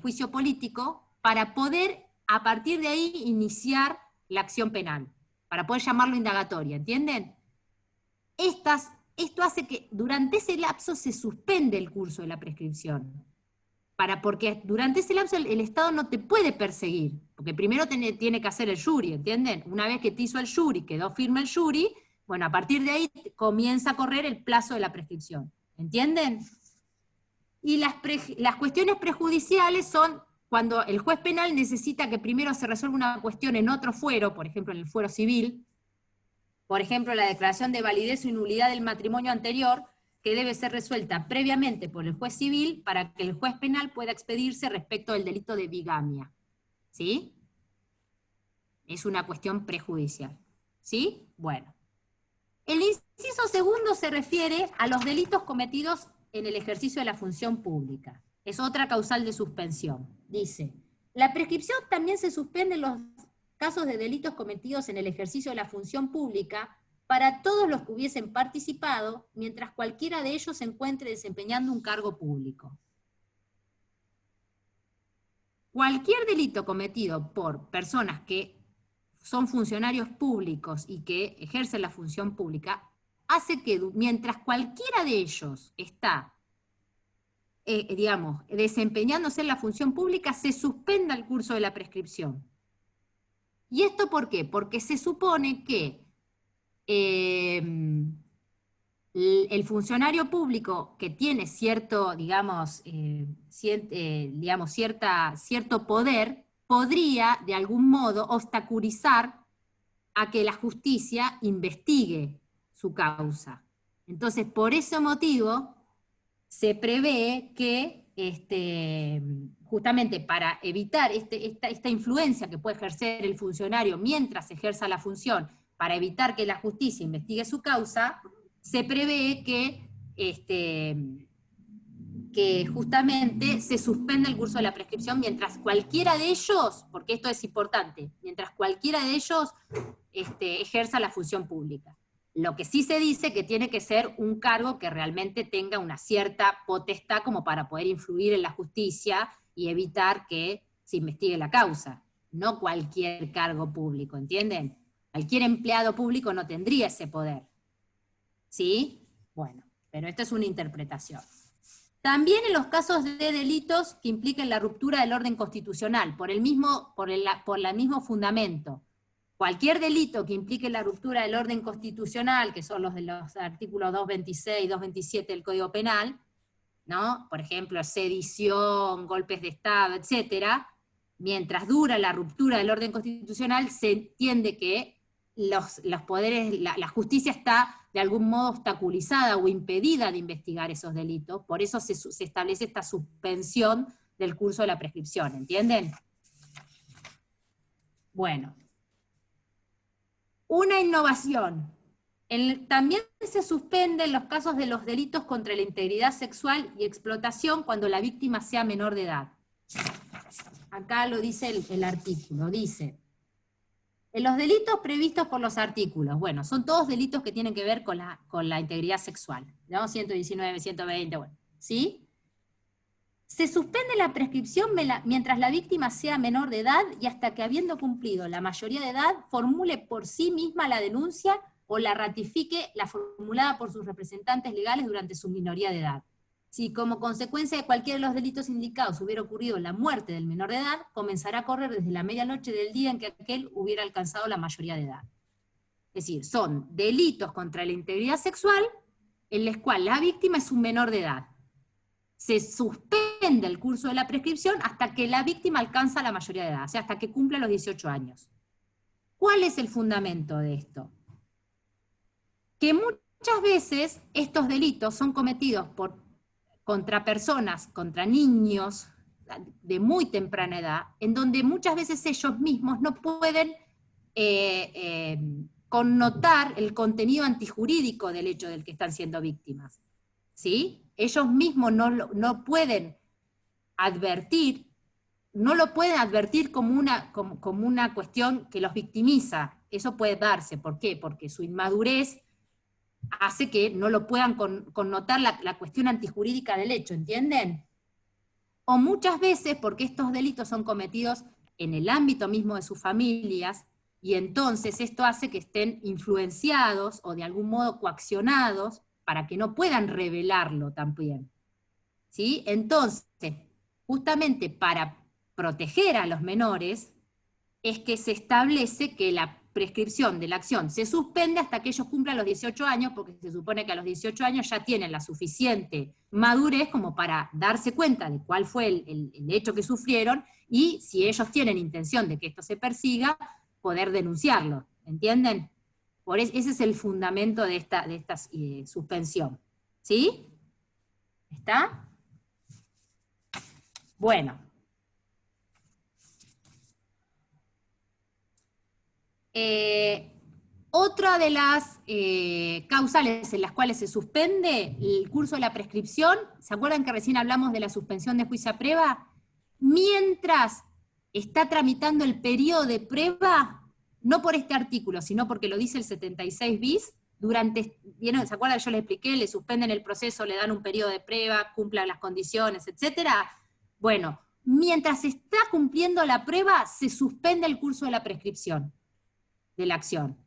juicio político para poder, a partir de ahí, iniciar la acción penal, para poder llamarlo indagatoria, ¿entienden? Esto hace que durante ese lapso se suspende el curso de la prescripción. Porque durante ese lapso el Estado no te puede perseguir, porque primero tiene que hacer el jury, ¿entienden? Una vez que te hizo el jury, quedó firme el jury, bueno, a partir de ahí comienza a correr el plazo de la prescripción, ¿entienden? Y las cuestiones prejudiciales son cuando el juez penal necesita que primero se resuelva una cuestión en otro fuero, por ejemplo en el fuero civil, por ejemplo la declaración de validez o nulidad del matrimonio anterior, que debe ser resuelta previamente por el juez civil para que el juez penal pueda expedirse respecto del delito de bigamia. ¿Sí? Es una cuestión prejudicial. ¿Sí? Bueno. El inciso segundo se refiere a los delitos cometidos en el ejercicio de la función pública. Es otra causal de suspensión. Dice, la prescripción también se suspende en los casos de delitos cometidos en el ejercicio de la función pública para todos los que hubiesen participado, mientras cualquiera de ellos se encuentre desempeñando un cargo público. Cualquier delito cometido por personas que son funcionarios públicos y que ejercen la función pública, hace que mientras cualquiera de ellos está, desempeñándose en la función pública, se suspenda el curso de la prescripción. ¿Y esto por qué? Porque se supone que el funcionario público que tiene cierto, cierto poder, podría de algún modo obstaculizar a que la justicia investigue su causa. Entonces, por ese motivo, se prevé que, justamente para evitar esta influencia que puede ejercer el funcionario mientras ejerza la función, para evitar que la justicia investigue su causa, se prevé que justamente se suspende el curso de la prescripción mientras cualquiera de ellos, porque esto es importante, mientras cualquiera de ellos ejerza la función pública. Lo que sí se dice que tiene que ser un cargo que realmente tenga una cierta potestad como para poder influir en la justicia y evitar que se investigue la causa, no cualquier cargo público, ¿entienden? Cualquier empleado público no tendría ese poder. ¿Sí? Bueno, pero esto es una interpretación. También en los casos de delitos que impliquen la ruptura del orden constitucional, por el mismo fundamento. Cualquier delito que implique la ruptura del orden constitucional, que son los de los artículos 226 y 227 del Código Penal, ¿no? Por ejemplo, sedición, golpes de Estado, etcétera, mientras dura la ruptura del orden constitucional, se entiende que los poderes, la justicia está de algún modo obstaculizada o impedida de investigar esos delitos, por eso se establece esta suspensión del curso de la prescripción, ¿entienden? Bueno. Una innovación. También se suspenden los casos de los delitos contra la integridad sexual y explotación cuando la víctima sea menor de edad. Acá lo dice el artículo, dice, en los delitos previstos por los artículos, bueno, son todos delitos que tienen que ver con la integridad sexual, ¿no? 119, 120, bueno, ¿sí? Se suspende la prescripción mientras la víctima sea menor de edad y hasta que, habiendo cumplido la mayoría de edad, formule por sí misma la denuncia o la ratifique la formulada por sus representantes legales durante su minoría de edad. Si como consecuencia de cualquiera de los delitos indicados hubiera ocurrido la muerte del menor de edad, comenzará a correr desde la medianoche del día en que aquel hubiera alcanzado la mayoría de edad. Es decir, son delitos contra la integridad sexual en los cuales la víctima es un menor de edad. Se suspende el curso de la prescripción hasta que la víctima alcanza la mayoría de edad, o sea, hasta que cumpla los 18 años. ¿Cuál es el fundamento de esto? Que muchas muchas veces estos delitos son cometidos contra personas, contra niños de muy temprana edad, en donde muchas veces ellos mismos no pueden connotar el contenido antijurídico del hecho del que están siendo víctimas. ¿Sí? Ellos mismos no pueden advertir, no lo pueden advertir como una cuestión que los victimiza. Eso puede darse. ¿Por qué? Porque su inmadurez hace que no lo puedan connotar la cuestión antijurídica del hecho, ¿entienden? O muchas veces porque estos delitos son cometidos en el ámbito mismo de sus familias, y entonces esto hace que estén influenciados o de algún modo coaccionados para que no puedan revelarlo también. ¿Sí? Entonces, justamente para proteger a los menores, es que se establece que la prescripción de la acción se suspende hasta que ellos cumplan los 18 años, porque se supone que a los 18 años ya tienen la suficiente madurez como para darse cuenta de cuál fue el hecho que sufrieron, y si ellos tienen intención de que esto se persiga, poder denunciarlo, ¿entienden? Ese es el fundamento de esta suspensión. ¿Sí? ¿Está? Bueno. Otra de las causales en las cuales se suspende el curso de la prescripción, ¿se acuerdan que recién hablamos de la suspensión de juicio a prueba? Mientras está tramitando el periodo de prueba, no por este artículo, sino porque lo dice el 76 bis, ¿vieron? ¿Se acuerdan? Yo les expliqué, le suspenden el proceso, le dan un periodo de prueba, cumplan las condiciones, etcétera. Bueno, mientras está cumpliendo la prueba, se suspende el curso de la prescripción de la acción.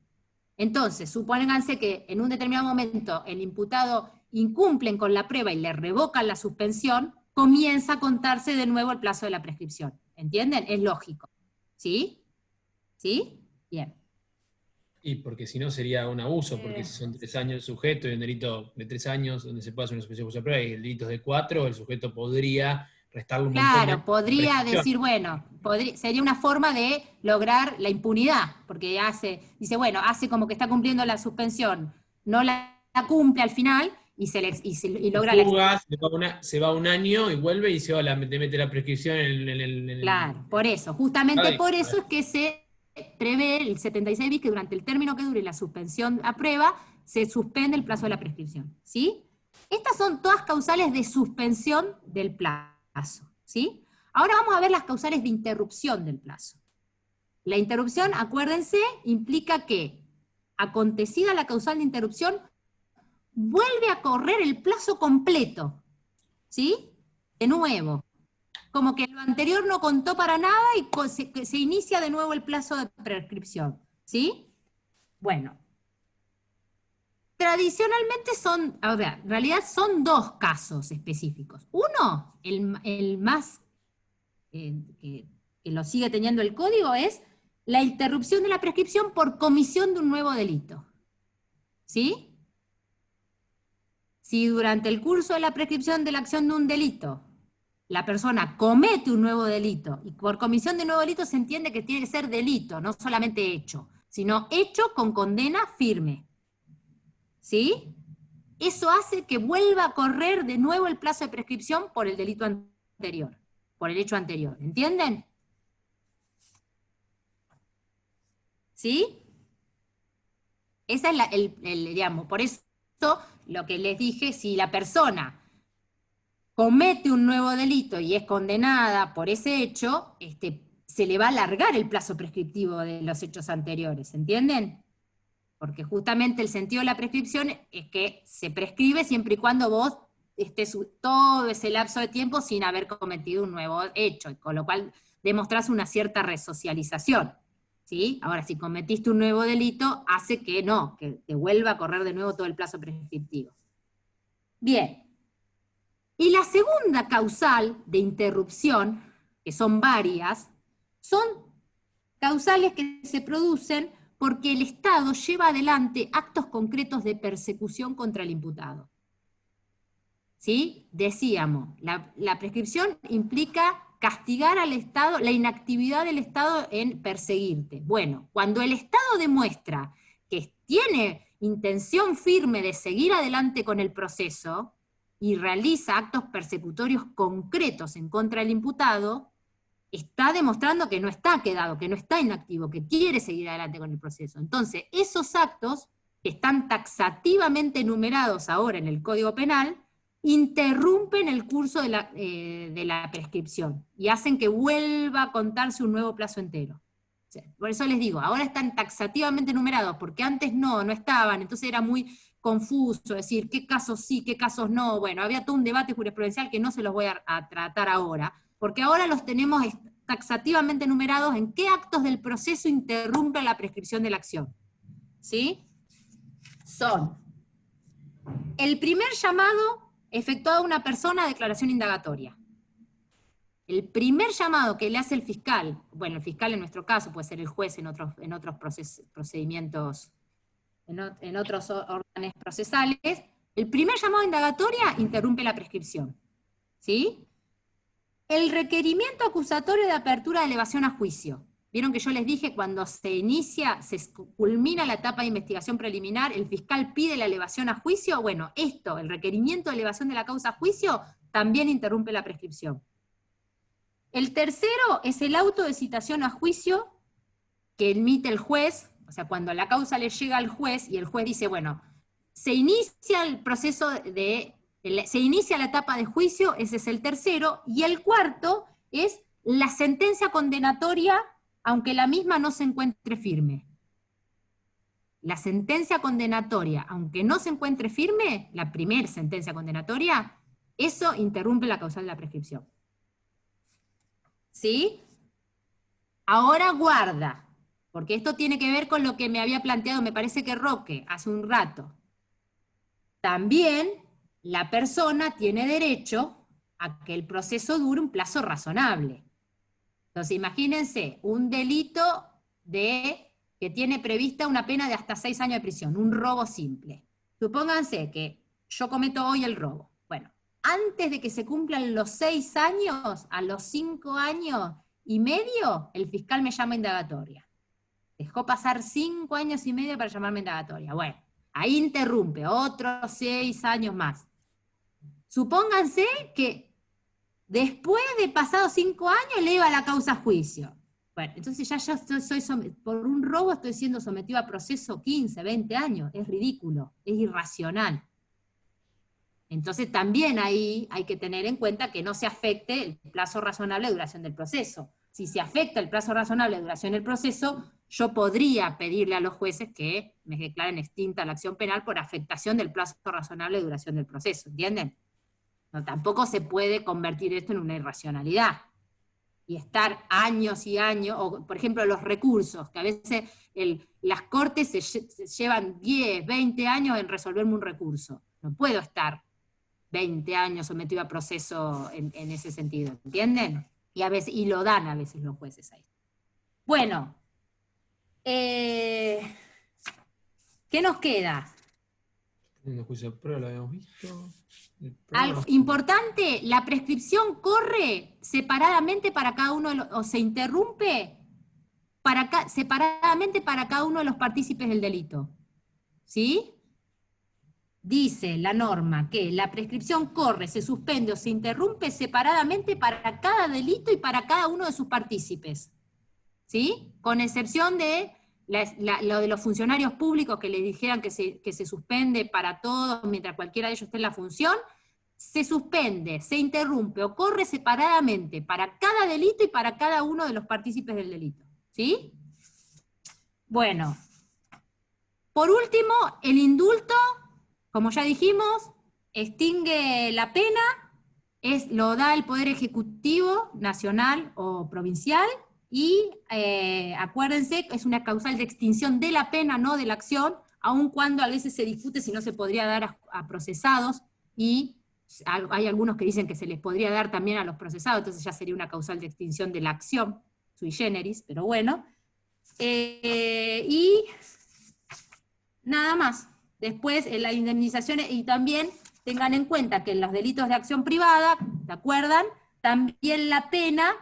Entonces, supónganse que en un determinado momento el imputado incumplen con la prueba y le revocan la suspensión, comienza a contarse de nuevo el plazo de la prescripción. ¿Entienden? Es lógico. ¿Sí? ¿Sí? Bien. Y porque si no sería un abuso, porque si son 3 años el sujeto y un delito de 3 años donde se puede hacer una suspensión de prueba y el delito es de 4, el sujeto podría restarle un montón de... Claro, podría decir, bueno, sería una forma de lograr la impunidad, porque dice, bueno, hace como que está cumpliendo la suspensión, no la cumple al final, y logra se va un año y vuelve y se mete la prescripción en el... Claro, por eso, justamente por eso es que se prevé el 76 bis que durante el término que dure la suspensión a prueba, se suspende el plazo de la prescripción, ¿sí? Estas son todas causales de suspensión del plazo, ¿sí? Ahora vamos a ver las causales de interrupción del plazo. La interrupción, acuérdense, implica que, acontecida la causal de interrupción, vuelve a correr el plazo completo, ¿sí? De nuevo. Como que lo anterior no contó para nada y se inicia de nuevo el plazo de prescripción, ¿sí? Bueno. Tradicionalmente en realidad son 2 casos específicos. Uno, el más que lo sigue teniendo el código, es la interrupción de la prescripción por comisión de un nuevo delito. ¿Sí? Si durante el curso de la prescripción de la acción de un delito, la persona comete un nuevo delito, y por comisión de nuevo delito se entiende que tiene que ser delito, no solamente hecho, sino hecho con condena firme. ¿Sí? Eso hace que vuelva a correr de nuevo el plazo de prescripción por el delito anterior, por el hecho anterior. ¿Entienden? ¿Sí? Esa es digamos, por eso lo que les dije, si la persona comete un nuevo delito y es condenada por ese hecho, se le va a alargar el plazo prescriptivo de los hechos anteriores, ¿entienden? Porque justamente el sentido de la prescripción es que se prescribe siempre y cuando vos estés todo ese lapso de tiempo sin haber cometido un nuevo hecho, con lo cual demostrás una cierta resocialización, ¿sí? Ahora, si cometiste un nuevo delito, hace que te vuelva a correr de nuevo todo el plazo prescriptivo. Bien. Y la segunda causal de interrupción, que son varias, son causales que se producen porque el Estado lleva adelante actos concretos de persecución contra el imputado. ¿Sí? Decíamos, la prescripción implica castigar al Estado, la inactividad del Estado en perseguirte. Bueno, cuando el Estado demuestra que tiene intención firme de seguir adelante con el proceso y realiza actos persecutorios concretos en contra del imputado, está demostrando que no está quedado, que no está inactivo, que quiere seguir adelante con el proceso. Entonces, esos actos, que están taxativamente enumerados ahora en el Código Penal, interrumpen el curso de la prescripción y hacen que vuelva a contarse un nuevo plazo entero. O sea, por eso les digo, ahora están taxativamente enumerados, porque antes no estaban, entonces era muy confuso decir qué casos sí, qué casos no. Bueno, había todo un debate jurisprudencial que no se los voy a tratar ahora, porque ahora los tenemos taxativamente enumerados en qué actos del proceso interrumpe la prescripción de la acción. ¿Sí? Son el primer llamado efectuado a una persona a declaración indagatoria. El primer llamado que le hace el fiscal, bueno, el fiscal en nuestro caso, puede ser el juez en otros procedimientos, en otros órdenes procesales, el primer llamado a indagatoria interrumpe la prescripción. ¿Sí? El requerimiento acusatorio de apertura de elevación a juicio. Vieron que yo les dije, cuando se culmina la etapa de investigación preliminar, el fiscal pide la elevación a juicio. Bueno, esto, el requerimiento de elevación de la causa a juicio, también interrumpe la prescripción. El tercero es el auto de citación a juicio que emite el juez, o sea, cuando la causa le llega al juez y el juez dice, bueno, se inicia el proceso se inicia la etapa de juicio, ese es el tercero, y el cuarto es la sentencia condenatoria, aunque la misma no se encuentre firme. La sentencia condenatoria, aunque no se encuentre firme, la primera sentencia condenatoria, eso interrumpe la causal de la prescripción. ¿Sí? Ahora guarda, porque esto tiene que ver con lo que me había planteado, me parece que Roque, hace un rato. También la persona tiene derecho a que el proceso dure un plazo razonable. Entonces, imagínense, un delito que tiene prevista una pena de hasta 6 años de prisión, un robo simple. Supónganse que yo cometo hoy el robo. Bueno, antes de que se cumplan los 6 años, a los 5 años y medio, el fiscal me llama indagatoria. Dejó pasar 5 años y medio para llamarme indagatoria. Bueno, ahí interrumpe, otros 6 años más. Supónganse que después de pasados 5 años eleva la causa a juicio. Bueno, entonces ya por un robo estoy siendo sometido a proceso 15, 20 años. Es ridículo, es irracional. Entonces también ahí hay que tener en cuenta que no se afecte el plazo razonable de duración del proceso. Si se afecta el plazo razonable de duración del proceso, yo podría pedirle a los jueces que me declaren extinta la acción penal por afectación del plazo razonable de duración del proceso, ¿entienden? No, tampoco se puede convertir esto en una irracionalidad y estar años y años, o por ejemplo los recursos, que a veces las cortes se llevan 10, 20 años en resolverme un recurso. No puedo estar 20 años sometido a proceso en ese sentido, ¿entienden? Y lo dan a veces los jueces ahí. Bueno, ¿qué nos queda? En el juicio de prueba lo habíamos visto. Algo importante, la prescripción corre separadamente para cada uno o se interrumpe separadamente para cada uno de los partícipes del delito. ¿Sí? Dice la norma que la prescripción corre, se suspende o se interrumpe separadamente para cada delito y para cada uno de sus partícipes. ¿Sí? Con excepción de lo de los funcionarios públicos que les dijeran que se suspende para todos mientras cualquiera de ellos esté en la función, se suspende, se interrumpe o corre separadamente para cada delito y para cada uno de los partícipes del delito. ¿Sí? Bueno, por último, el indulto, como ya dijimos, extingue la pena, lo da el Poder Ejecutivo Nacional o provincial, y acuérdense que es una causal de extinción de la pena, no de la acción, aun cuando a veces se discute si no se podría dar a procesados, y hay algunos que dicen que se les podría dar también a los procesados, entonces ya sería una causal de extinción de la acción, sui generis, pero bueno. Y nada más. Después, en las indemnizaciones, y también tengan en cuenta que en los delitos de acción privada, ¿se acuerdan? También la pena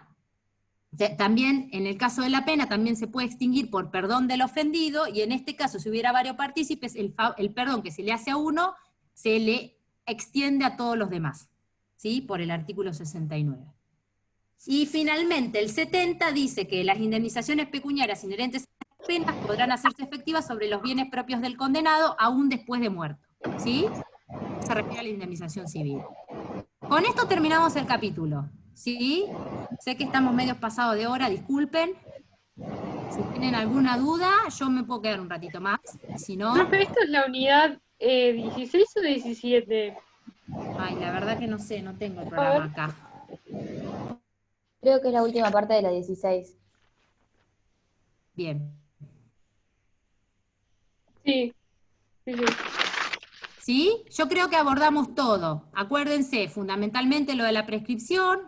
También, en el caso de la pena, también se puede extinguir por perdón del ofendido, y en este caso, si hubiera varios partícipes, el perdón que se le hace a uno, se le extiende a todos los demás, ¿sí? Por el artículo 69. Y finalmente, el 70 dice que las indemnizaciones pecuniarias inherentes a las penas podrán hacerse efectivas sobre los bienes propios del condenado, aún después de muerto, ¿sí? Se refiere a la indemnización civil. Con esto terminamos el capítulo, ¿sí? Sé que estamos medio pasados de hora, disculpen. Si tienen alguna duda, yo me puedo quedar un ratito más. Si no, Profe, ¿esto es la unidad 16 o 17? ay, la verdad que no sé, no tengo el programa acá. Creo que es la última parte de la 16. Bien. Sí, sí, sí. ¿Sí? Yo creo que abordamos todo. Acuérdense, fundamentalmente lo de la prescripción,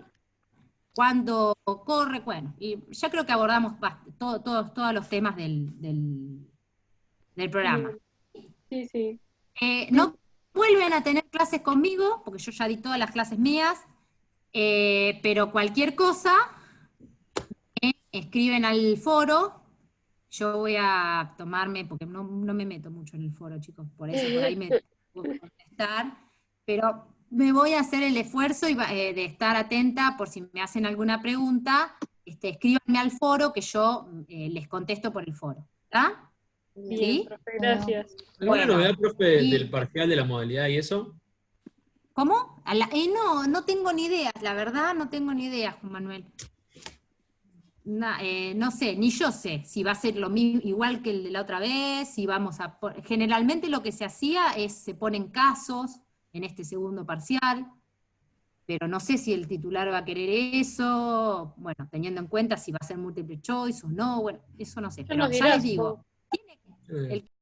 cuando corre, bueno, y ya creo que abordamos todos los temas del programa. Sí, sí. No vuelven a tener clases conmigo, porque yo ya di todas las clases mías, pero cualquier cosa, escriben al foro. Yo voy a tomarme, porque no me meto mucho en el foro, chicos, por eso por ahí me puedo contestar, pero me voy a hacer el esfuerzo de estar atenta por si me hacen alguna pregunta, escríbanme al foro que yo les contesto por el foro, ¿está? Bien, ¿Sí? profe, gracias. ¿Alguna Bueno, novedad, profe, y- del parcial de la modalidad y eso? ¿Cómo? No tengo ni idea, la verdad no tengo ni idea, Juan Manuel. No sé, ni yo sé si va a ser lo mismo, igual que el de la otra vez, si vamos a... Generalmente lo que se hacía es, se ponen casos en este segundo parcial, pero no sé si el titular va a querer eso, bueno, teniendo en cuenta si va a ser múltiple choice o no, bueno, eso no sé, Ya pero nos ya dirás, les digo, supongo. el